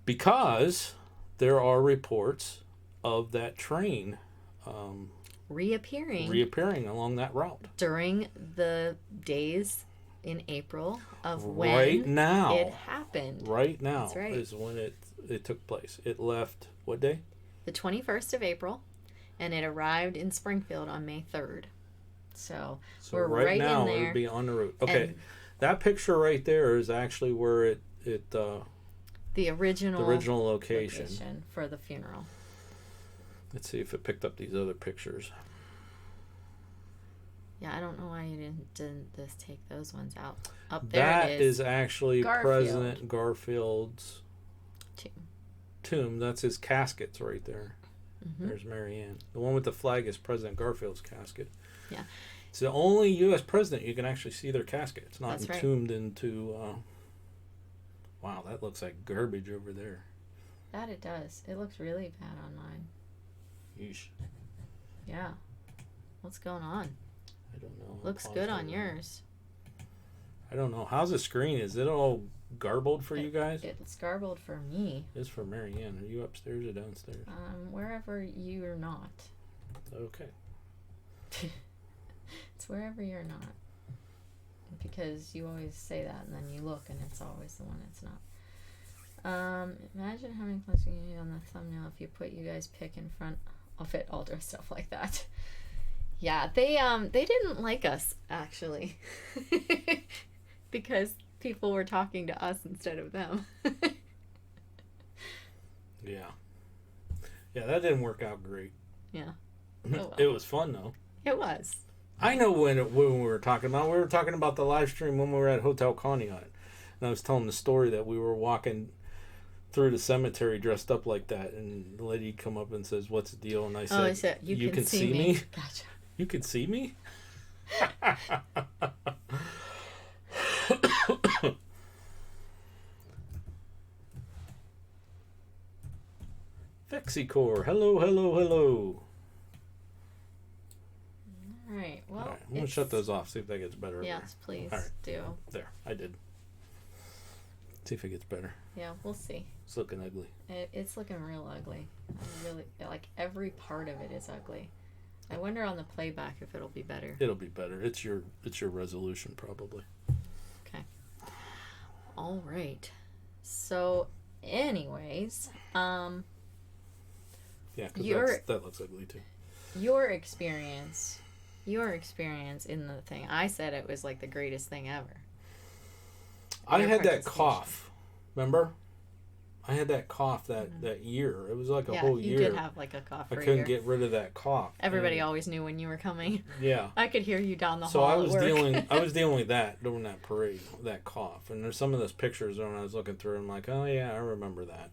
A: Because there are reports of that train reappearing along that route
B: during the days in April of when
A: right now
B: it happened.
A: Right now.
B: That's right.
A: Is when it took place. It left what day?
B: The 21st of April, and it arrived in Springfield on May 3rd. So we're right
A: now
B: in there.
A: it would be on the route. Okay, that picture right there is actually where it
B: the original
A: location
B: for the funeral.
A: Let's see if it picked up these other pictures.
B: Yeah, I don't know why you didn't just take those ones out. Up there
A: That
B: it is.
A: is actually President Garfield's tomb. That's his caskets right there. Mm-hmm. There's Marianne. The one with the flag is President Garfield's casket.
B: Yeah.
A: It's the only U.S. president you can actually see their casket. It's not
B: That's
A: entombed into... wow, that looks like garbage over there.
B: That it does. It looks really bad on mine.
A: Yeesh.
B: Yeah. What's going on?
A: I don't know.
B: Looks good on yours.
A: I don't know. How's the screen? Is it all garbled for you guys?
B: It's garbled for me.
A: It's for Marianne. Are you upstairs or downstairs?
B: Wherever you're not.
A: Okay.
B: It's wherever you're not. Because you always say that and then you look and it's always the one it's not. Imagine how many clothes you need on the thumbnail if you put you guys pick in front of it, all dressed stuff like that. Yeah, they didn't like us actually. Because people were talking to us instead of them.
A: Yeah. Yeah, that didn't work out great.
B: Yeah.
A: Oh, well. It was fun though.
B: It was.
A: I know when we were talking about. We were talking about the live stream when we were at Hotel Conneaut. And I was telling the story that we were walking through the cemetery dressed up like that, and the lady come up and says, "What's the deal?" And I said, "You can see me."
B: Gotcha.
A: You can see me? Vexicore, hello.
B: All right, well,
A: all right, I'm going to shut those off, see if that gets better.
B: Yes, please
A: all right.
B: do.
A: There, I did. See if it gets better.
B: Yeah, we'll see.
A: It's looking ugly.
B: It's looking real ugly. I really, like, every part of it is ugly. I wonder on the playback if it'll be better.
A: It'll be better. It's your resolution probably.
B: Okay. All right. So, anyways,
A: Yeah, because that looks ugly too.
B: Your experience in the thing. I said it was like the greatest thing ever.
A: I had that cough. Remember? I had that cough that year. It was like a whole year.
B: You did have like a cough.
A: I couldn't get rid of that cough.
B: Everybody always knew when you were coming.
A: Yeah.
B: I could hear you down the hall.
A: So I was
B: at work.
A: I was dealing with that during that parade, that cough. And there's some of those pictures when I was looking through. I'm like, oh yeah, I remember that.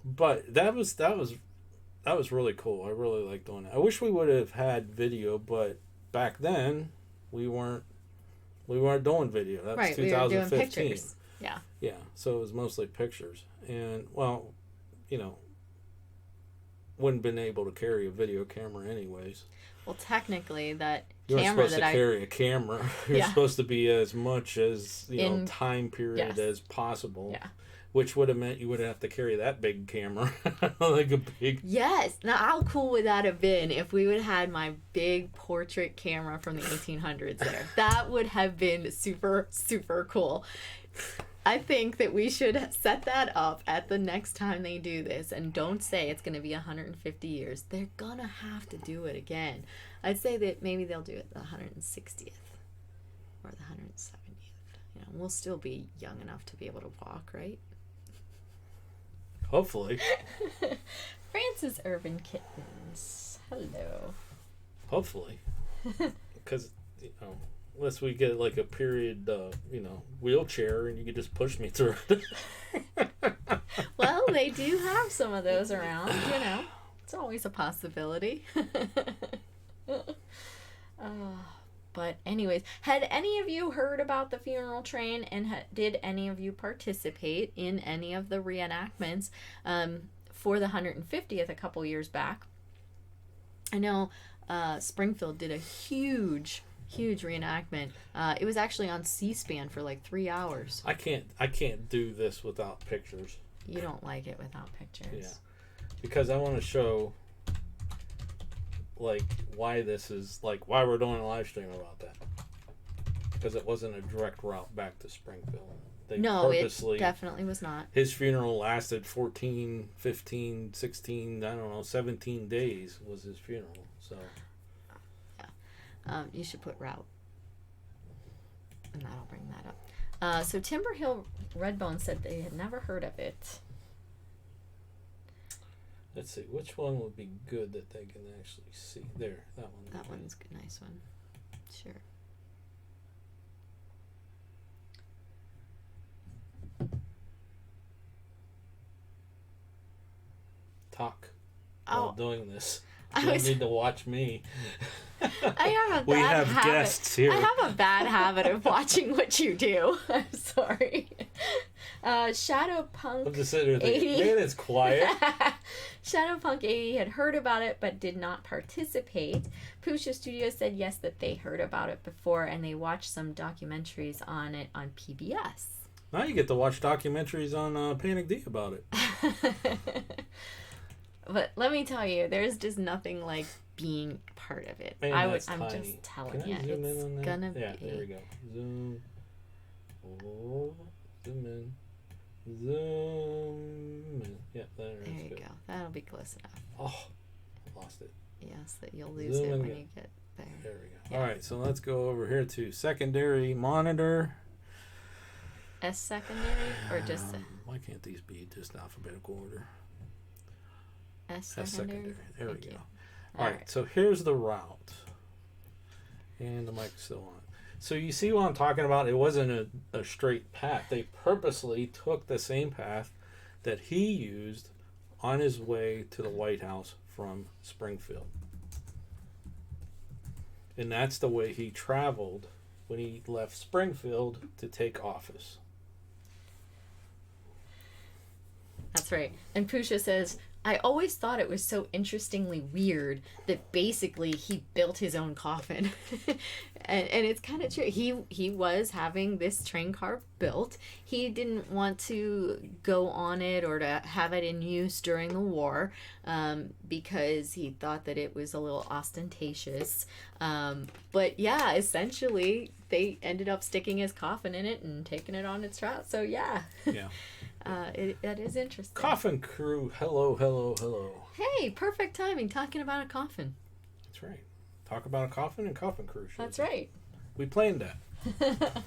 A: But that was really cool. I really liked doing that. I wish we would have had video, but back then we weren't doing video. That was 2015.
B: We were doing pictures. Yeah.
A: Yeah, so it was mostly pictures. And, well, wouldn't been able to carry a video camera anyways.
B: Well, technically, that
A: you
B: camera
A: weren't supposed to carry a camera. You're supposed to be as much as, time period as possible.
B: Yeah.
A: Which would have meant you would have to carry that big camera. Like a big...
B: Yes. Now, how cool would that have been if we would have had my big portrait camera from the 1800s there? That would have been super, super cool. I think that we should set that up at the next time they do this, and don't say it's going to be 150 years. They're going to have to do it again. I'd say that maybe they'll do it the 160th or the 170th. We'll still be young enough to be able to walk, right?
A: Hopefully.
B: Francis Urban Kittens. Hello.
A: Hopefully. Because, unless we get like a period, wheelchair and you could just push me through it.
B: Well, they do have some of those around, It's always a possibility. But anyways, had any of you heard about the funeral train, and did any of you participate in any of the reenactments for the 150th a couple years back? I know Springfield did a huge reenactment. It was actually on C-SPAN for like 3 hours.
A: I can't do this without pictures.
B: You don't like it without pictures.
A: Yeah. Because I want to show why this is why we're doing a live stream about that. Because it wasn't a direct route back to Springfield. It
B: definitely was not.
A: His funeral lasted 14, 15, 16, 17 days was his funeral. So
B: you should put route, and that'll bring that up. So Timber Hill Redbone said they had never heard of it.
A: Let's see, which one would be good that they can actually see? There, that one.
B: That one's a nice one. Sure.
A: Talk while doing this. You don't need to watch me.
B: I have a bad habit.
A: Guests here.
B: I have a bad habit of watching what you do. I'm sorry. Shadowpunk.
A: I'm just sitting there thinking, man, it's quiet.
B: Shadowpunk 80 had heard about it but did not participate. Pusha Studios said yes, that they heard about it before and they watched some documentaries on it on PBS.
A: Now you get to watch documentaries on Panic D about it.
B: But let me tell you, there's just nothing like being part of it.
A: Man,
B: I'm
A: tiny.
B: just telling
A: Can
B: you,
A: I zoom
B: it's
A: in on that?
B: gonna
A: Yeah,
B: be.
A: there we go. Zoom. Oh, zoom in. Zoom in. Yeah, there
B: you go. That'll be close enough.
A: Oh, I lost it.
B: Yes, that you'll lose
A: Zoom
B: it
A: in
B: when
A: again.
B: you get there.
A: There we go.
B: Yeah.
A: All right, so let's go over here to secondary monitor.
B: S secondary or just
A: Why can't these be just alphabetical order?
B: S
A: S
B: secondary?
A: There
B: Thank
A: we
B: you.
A: go. All right, so here's the route. And the mic's still on. So you see what I'm talking about? It wasn't a straight path. They purposely took the same path that he used on his way to the White House from Springfield. And that's the way he traveled when he left Springfield to take office.
B: That's right. And Pusha says, I always thought it was so interestingly weird that basically he built his own coffin. And it's kind of true. He was having this train car built. He didn't want to go on it or to have it in use during the war, because he thought that it was a little ostentatious. But yeah, essentially they ended up sticking his coffin in it and taking it on its route. So yeah.
A: Yeah.
B: That is interesting.
A: Coffin crew, hello, hello, hello.
B: Hey, perfect timing talking about a coffin.
A: That's right. Talk about a coffin and coffin crew.
B: That's right.
A: We planned that.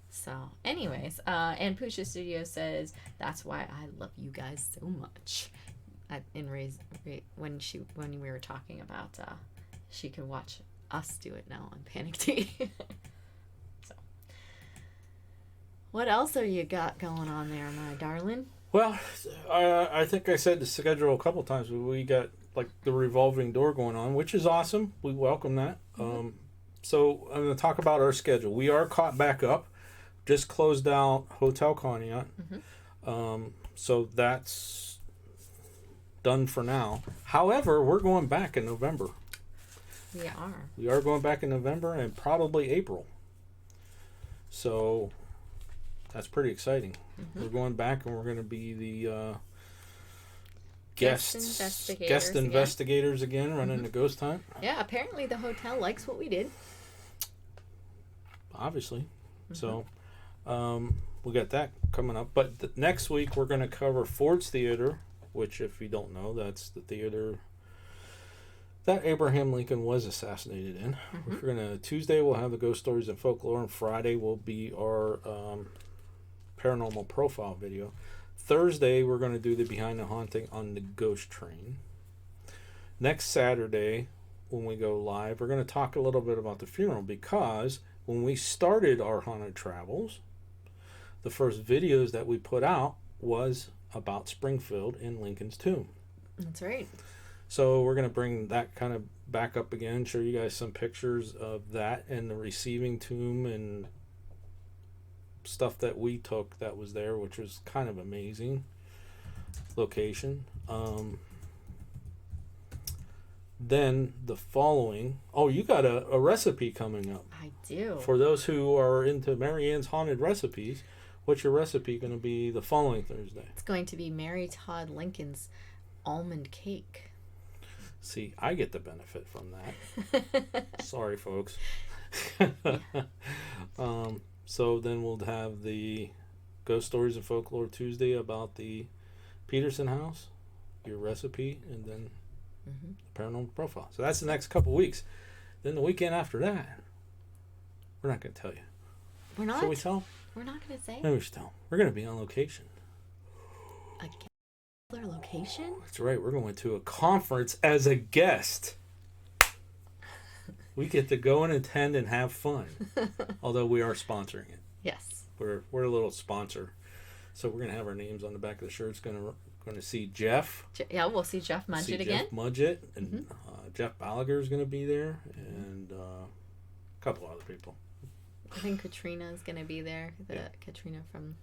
B: So, anyways, and Pusha Studio says that's why I love you guys so much. When we were talking about she could watch us do it now on Panic Tea. So, what else are you got going on there, my darling?
A: Well, I think I said the schedule a couple times, but we got like the revolving door going on, which is awesome. We welcome that. Mm-hmm. So I'm going to talk about our schedule. We are caught back up. Just closed out Hotel Conneaut. Mm-hmm. So that's done for now. However, we're going back in November.
B: We are. We
A: are going back in November and probably April. So that's pretty exciting. Mm-hmm. We're going back and we're going to be the guest investigators again, running mm-hmm. the ghost hunt.
B: Yeah, apparently the hotel likes what we did.
A: Obviously. Mm-hmm. So we got that coming up. But next week we're going to cover Ford's Theater, which, if you don't know, that's the theater that Abraham Lincoln was assassinated in. Mm-hmm. We're gonna Tuesday we'll have the ghost stories and folklore, and Friday will be our paranormal profile video. Thursday we're gonna do the behind the haunting on the ghost train. Next Saturday when we go live, we're gonna talk a little bit about the funeral, because when we started our haunted travels, the first videos that we put out was about Springfield and Lincoln's tomb.
B: That's right.
A: So we're going to bring that kind of back up again, show you guys some pictures of that and the receiving tomb and stuff that we took that was there, which was kind of amazing location. Then the following, you got a recipe coming up.
B: I do.
A: For those who are into Mary Ann's haunted recipes, what's your recipe going to be the following Thursday?
B: It's going to be Mary Todd Lincoln's almond cake.
A: See, I get the benefit from that. Sorry, folks. So then we'll have the Ghost Stories and Folklore Tuesday about the Peterson house, your recipe, and then mm-hmm. the paranormal profile. So that's the next couple weeks. Then the weekend after that, we're not going to tell you.
B: We're not?
A: Shall we tell?
B: We're not going to say?
A: No, we should tell. We're going to be on location.
B: Their location?
A: That's right. We're going to a conference as a guest. We get to go and attend and have fun. Although we are sponsoring it.
B: Yes.
A: We're a little sponsor. So we're going to have our names on the back of the shirts. Going to see Jeff.
B: Yeah, we'll see Jeff Mudgett again.
A: Jeff Mudgett. And mm-hmm. Jeff Balaguer is going to be there. And a couple other people.
B: I think Katrina is going to be there. Katrina from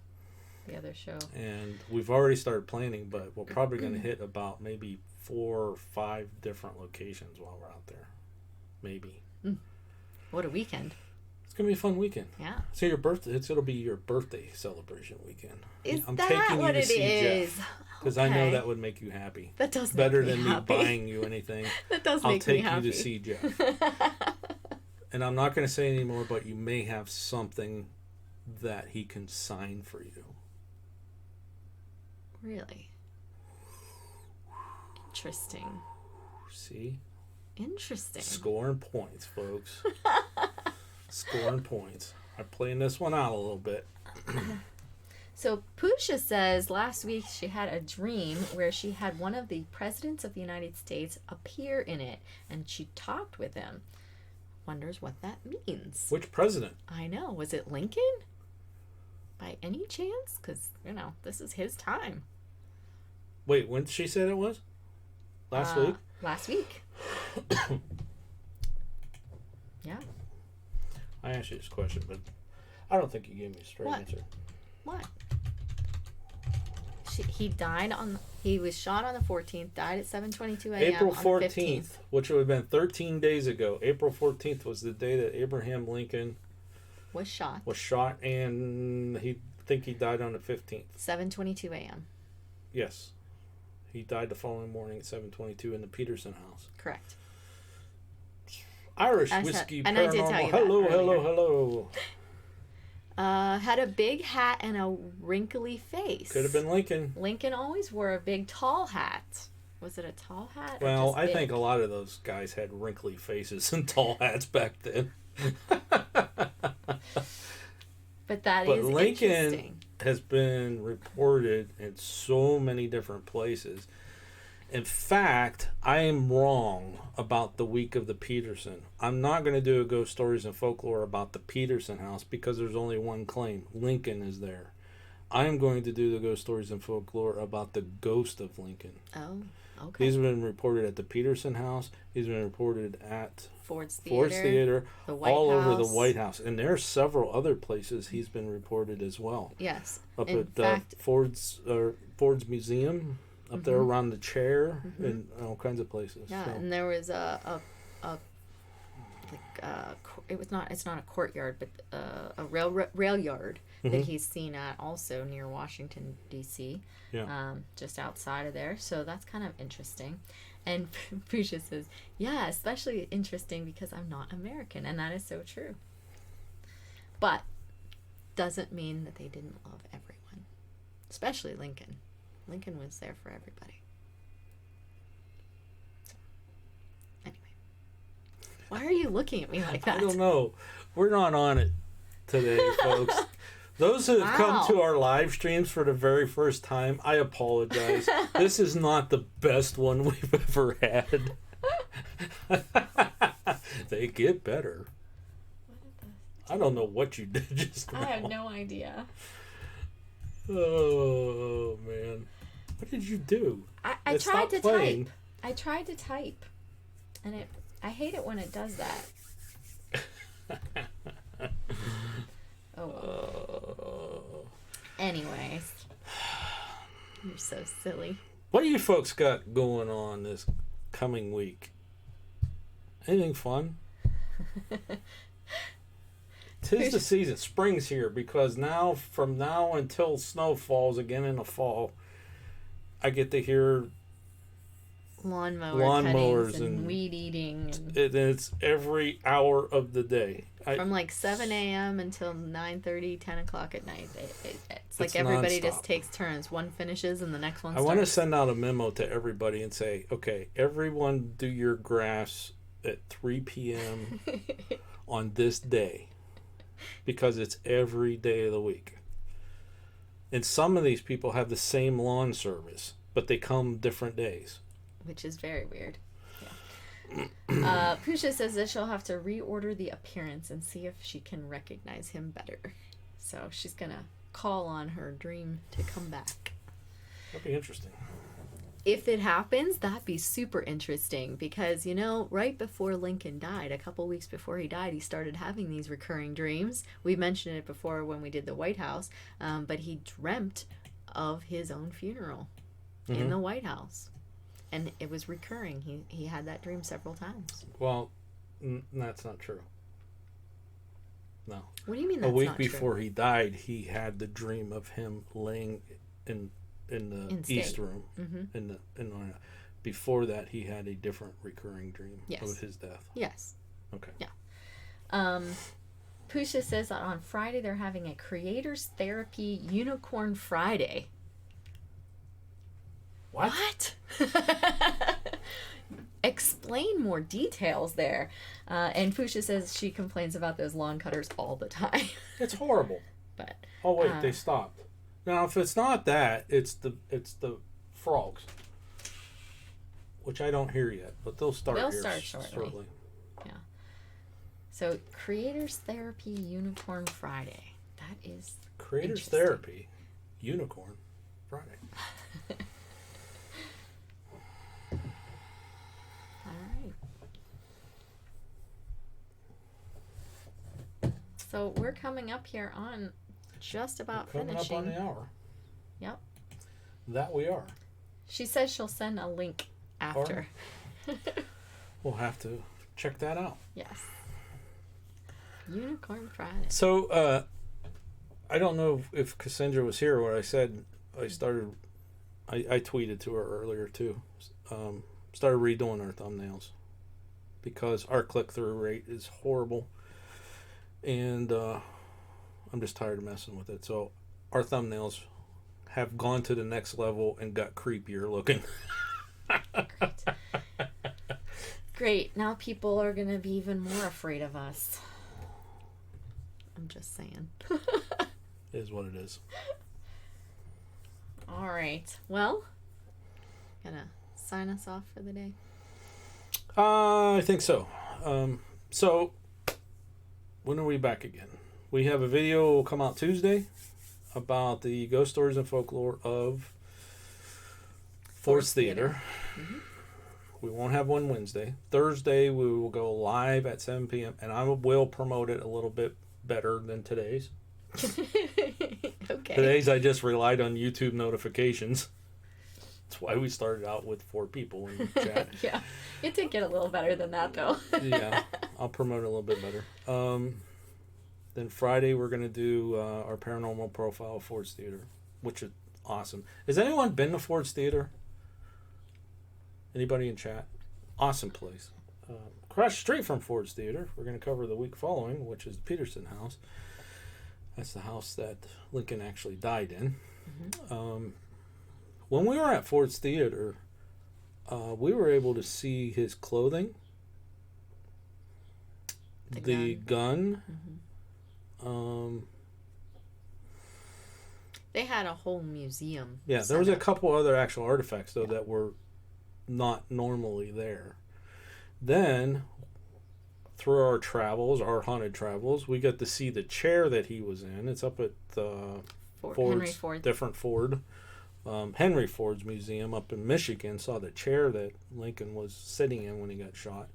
B: the other show.
A: And we've already started planning, but we're probably going to hit about maybe 4 or 5 different locations while we're out there. Maybe.
B: What a weekend.
A: It's going to be a fun weekend.
B: Yeah.
A: So your birthday, it'll be your birthday celebration weekend.
B: I'm taking you to see Jeff.
A: Because I know that would make you happy.
B: That does
A: better
B: make me
A: than
B: happy.
A: Me buying you anything.
B: That does make me happy.
A: I'll take you to see Jeff. And I'm not going to say anymore, but you may have something that he can sign for you.
B: Really? Interesting.
A: See?
B: Interesting.
A: Scoring points, folks. Scoring points. I'm playing this one out a little bit.
B: So Pusha says last week she had a dream where she had one of the presidents of the United States appear in it, and she talked with him. Wonders what that means.
A: Which president?
B: I know. Was it Lincoln? By any chance? Because, this is his time.
A: Wait, when did she say it was? Last week?
B: Last week. Yeah.
A: I asked you this question, but I don't think you gave me a straight answer.
B: What? he died on. He was shot on the 14th. Died at 7:22 a.m.
A: April
B: on the
A: 14th, which would have been 13 days ago. April 14th was the day that Abraham Lincoln
B: was shot.
A: And he died on the 15th.
B: 7:22 a.m.
A: Yes, he died the following morning at 7:22 in the Peterson house.
B: Correct.
A: Irish whiskey
B: and I did tell
A: paranormal.
B: you that
A: Hello.
B: Had a big hat and a wrinkly face.
A: Could have been Lincoln.
B: Lincoln always wore a big tall hat. Was it a tall hat?
A: Well, I think a lot of those guys had wrinkly faces and tall hats back then.
B: But
A: Lincoln
B: interesting.
A: has been reported in so many different places. In fact, I am wrong about the week of the Peterson. I'm not going to do a ghost stories and folklore about the Peterson house because there's only one claim. Lincoln is there. I am going to do the ghost stories and folklore about the ghost of Lincoln.
B: Oh, okay.
A: He's been reported at the Peterson house. He's been reported at
B: Ford's Theater, the White
A: all
B: House.
A: over the White House. And there are several other places he's been reported as well.
B: Yes.
A: Up
B: In
A: at
B: fact,
A: Ford's Museum. Up there around the chair and all kinds of places.
B: yeah,
A: so.
B: and there was it's not a courtyard, but a rail yard that he's seen at also near Washington D.C.
A: Yeah.
B: Just outside of there. So that's kind of interesting. And Pusha says, yeah, especially interesting because I'm not American, and that is so true. But doesn't mean that they didn't love everyone, especially Lincoln. Lincoln was there for everybody. So, anyway. Why are you looking at me like that?
A: I don't know. We're not on it today, folks. Those who have come to our live streams for the very first time, I apologize. This is not the best one we've ever had. They get better. I don't know what you did just now.
B: I have no idea.
A: Oh, man. What did you do?
B: I tried to type. I tried to type. And I hate it when it does that. Oh, well. Anyways. You're so silly.
A: What do you folks got going on this coming week? Anything fun? 'Tis the season. Spring's here because from now until snow falls again in the fall, I get to hear
B: lawnmowers and weed eating.
A: It's every hour of the day.
B: From like 7 a.m. until 9:30, 10 o'clock at night. It's like everybody just takes turns. One finishes and the next one starts.
A: I want to send out a memo to everybody and say, okay, everyone do your grass at 3 p.m. on this day. Because it's every day of the week. And some of these people have the same lawn service, but they come different days.
B: Which is very weird. Yeah. Pusha says that she'll have to reorder the appearance and see if she can recognize him better. So she's going to call on her dream to come back.
A: That'd be interesting.
B: If it happens, that'd be super interesting because, right before Lincoln died, a couple weeks before he died, he started having these recurring dreams. We mentioned it before when we did the White House, but he dreamt of his own funeral in the White House. And it was recurring. He had that dream several times.
A: Well, that's not true. No.
B: What do you mean that's
A: not true? A week
B: not
A: before
B: true?
A: He died, he had the dream of him laying in the East Room. Before that, he had a different recurring dream of his death.
B: Yes.
A: Okay.
B: Yeah. Pusha says that on Friday they're having a Creators Therapy Unicorn Friday. What? Explain more details there. And Pusha says she complains about those lawn cutters all the time.
A: It's horrible.
B: But
A: oh wait, they stopped. Now, if it's not that, it's the frogs, which I don't hear yet, but they'll start shortly.
B: Yeah. So, Creators Therapy Unicorn Friday. That is
A: Creators Therapy Unicorn Friday.
B: All right. So we're coming up here on just about finishing.
A: Coming up on the hour.
B: Yep.
A: That we are.
B: She says she'll send a link after.
A: We'll have to check that out.
B: Yes. Unicorn Friday.
A: So, I don't know if Cassandra was here when I said I tweeted to her earlier too. Started redoing our thumbnails because our click-through rate is horrible. And I'm just tired of messing with it. So our thumbnails have gone to the next level and got creepier looking.
B: Great. Now people are going to be even more afraid of us. I'm just saying.
A: It is what it is.
B: All right. Well, gonna sign us off for the day?
A: I think so. So, when are we back again? We have a video will come out Tuesday about the ghost stories and folklore of Ford's Theater. Mm-hmm. We won't have one Wednesday. Thursday, we will go live at 7 p.m. And I will promote it a little bit better than today's.
B: Okay.
A: Today's I just relied on YouTube notifications. That's why we started out with 4 people in the chat.
B: Yeah. It did get a little better than that, though.
A: Yeah. I'll promote it a little bit better. Then Friday, we're going to do our paranormal profile of Ford's Theater, which is awesome. Has anyone been to Ford's Theater? Anybody in chat? Awesome place. Across the street from Ford's Theater, we're going to cover the week following, which is the Peterson House. That's the house that Lincoln actually died in. Mm-hmm. When we were at Ford's Theater, we were able to see his clothing, the gun. Mm-hmm.
B: They had a whole museum.
A: Yeah, there was a couple other actual artifacts, though, that were not normally there. Then, through our travels, our haunted travels, we got to see the chair that he was in. It's up at
B: Henry Ford.
A: Different Ford. Henry Ford's museum up in Michigan. Saw the chair that Lincoln was sitting in when he got shot.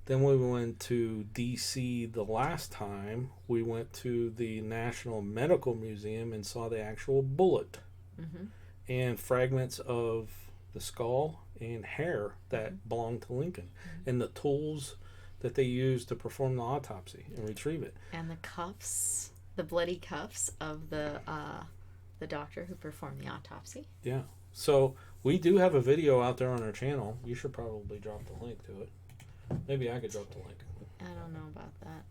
A: Then we went to D.C. the last time. We went to the National Medical Museum and saw the actual bullet. Mm-hmm. And fragments of the skull and hair that belonged to Lincoln. Mm-hmm. And the tools that they used to perform the autopsy and retrieve it.
B: And the cuffs, the bloody cuffs of the doctor who performed the autopsy.
A: Yeah. So we do have a video out there on our channel. You should probably drop the link to it. Maybe I could drop the link.
B: I don't know about that.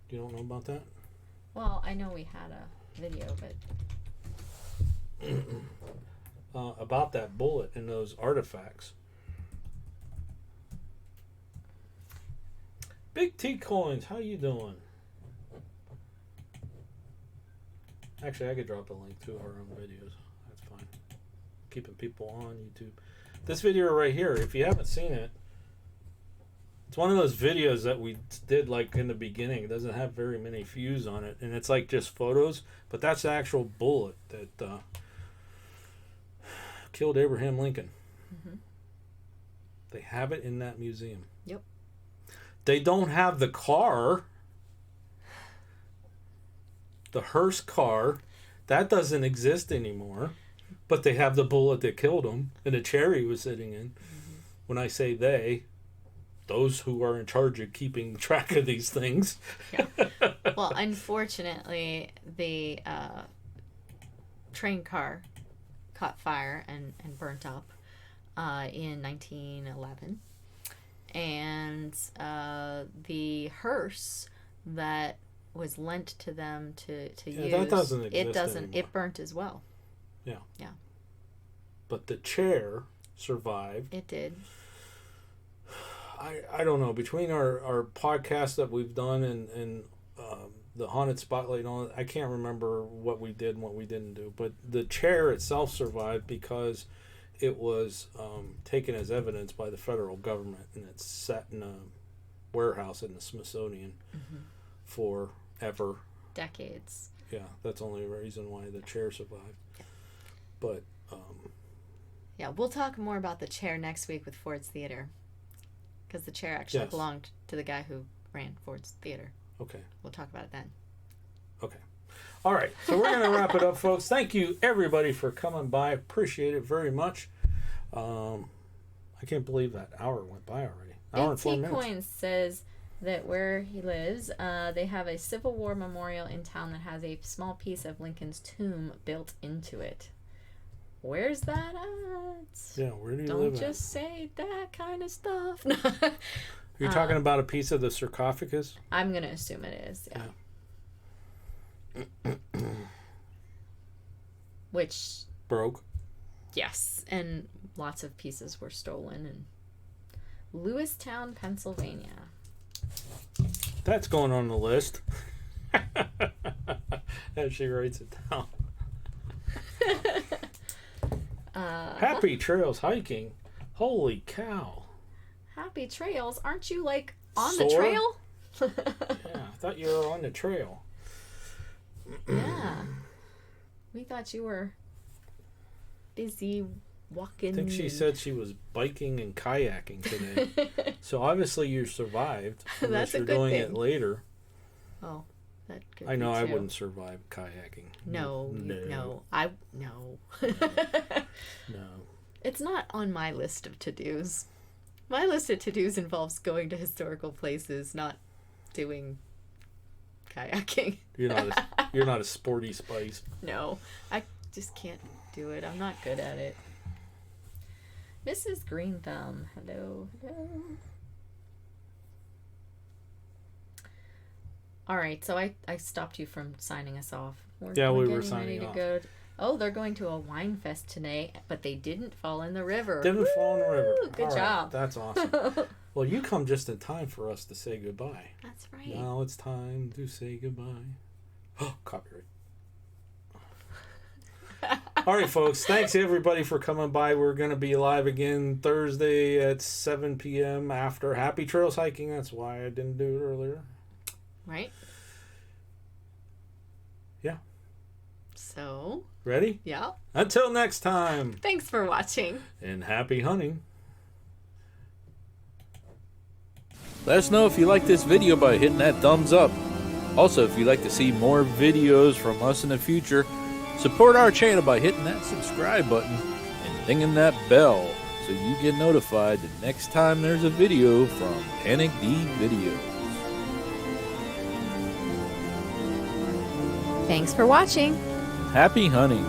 A: You don't know about that?
B: Well, I know we had a video, but...
A: about that bullet and those artifacts. Big T Coins, how you doing? Actually, I could drop a link to our own videos. That's fine. Keeping people on YouTube. This video right here, if you haven't seen it, it's one of those videos that we did like in the beginning. It doesn't have very many views on it, and it's like just photos, but that's the actual bullet that killed Abraham Lincoln. Mm-hmm. They have it in that museum.
B: Yep.
A: They don't have the car, the hearse car. That doesn't exist anymore. But they have the bullet that killed him and the chair he was sitting in. Mm-hmm. When I say they, those who are in charge of keeping track of these things.
B: Yeah. Well, unfortunately, the train car caught fire and burnt up in 1911. And the hearse that was lent to them to use,
A: that doesn't exist anymore.
B: It burnt as well.
A: Yeah.
B: Yeah.
A: But the chair survived.
B: It did.
A: I don't know. Between our podcasts that we've done and the Haunted Spotlight and all that, I can't remember what we did and what we didn't do. But the chair itself survived because it was taken as evidence by the federal government, and it's sat in a warehouse in the Smithsonian forever.
B: Decades.
A: Yeah, that's the only reason why the chair survived. Yeah. But
B: yeah, we'll talk more about the chair next week with Ford's Theater, because the chair actually belonged to the guy who ran Ford's Theater.
A: Okay.
B: We'll talk about it then.
A: Okay. All right, so we're going to wrap it up, folks. Thank you, everybody, for coming by. Appreciate it very much. I can't believe that hour went by already. Hour and 4 minutes.
B: Coins says that where he lives, they have a Civil War memorial in town that has a small piece of Lincoln's tomb built into it. Where's that at?
A: Yeah, where do you live
B: Don't just say that kind of stuff.
A: You're talking about a piece of the sarcophagus?
B: I'm going to assume it is, yeah. Which
A: broke.
B: Yes, and lots of pieces were stolen in Lewistown, Pennsylvania.
A: That's going on the list. As she writes it down. Happy Trails hiking. Holy cow.
B: Happy trails? Aren't you like on
A: Sore?
B: the trail?
A: Yeah, I thought you were on the trail.
B: Yeah. We thought you were busy walking.
A: I think she said she was biking and kayaking today. So obviously you survived. Unless
B: That's a
A: you're
B: good
A: doing
B: thing.
A: it later.
B: Oh, that could
A: I know
B: be
A: I
B: too.
A: wouldn't survive kayaking.
B: No.
A: No.
B: It's not on my list of to-dos. My list of to-dos involves going to historical places, not doing kayaking.
A: You're not a sporty spice.
B: No, I just can't do it. I'm not good at it. Mrs. Green Thumb, hello. All right, so I stopped you from signing us off.
A: We were
B: getting
A: signing
B: ready
A: off.
B: to go. Oh, they're going to a wine fest today, but they didn't fall in the river.
A: Didn't fall in the river.
B: Good
A: All right,
B: job.
A: that's awesome. Well, you come just in time for us to say goodbye.
B: That's right.
A: Now it's time to say goodbye. Oh, copyright. All right, folks. Thanks, everybody, for coming by. We're going to be live again Thursday at 7 p.m. after Happy Trails hiking. That's why I didn't do it earlier.
B: Right?
A: Yeah.
B: So,
A: Ready?
B: yeah.
A: Until next time.
B: Thanks for watching.
A: And happy hunting. Let us know if you like this video by hitting that thumbs up. Also, if you'd like to see more videos from us in the future, support our channel by hitting that subscribe button and dinging that bell so you get notified the next time there's a video from Panic D Videos.
B: Thanks for watching.
A: Happy hunting.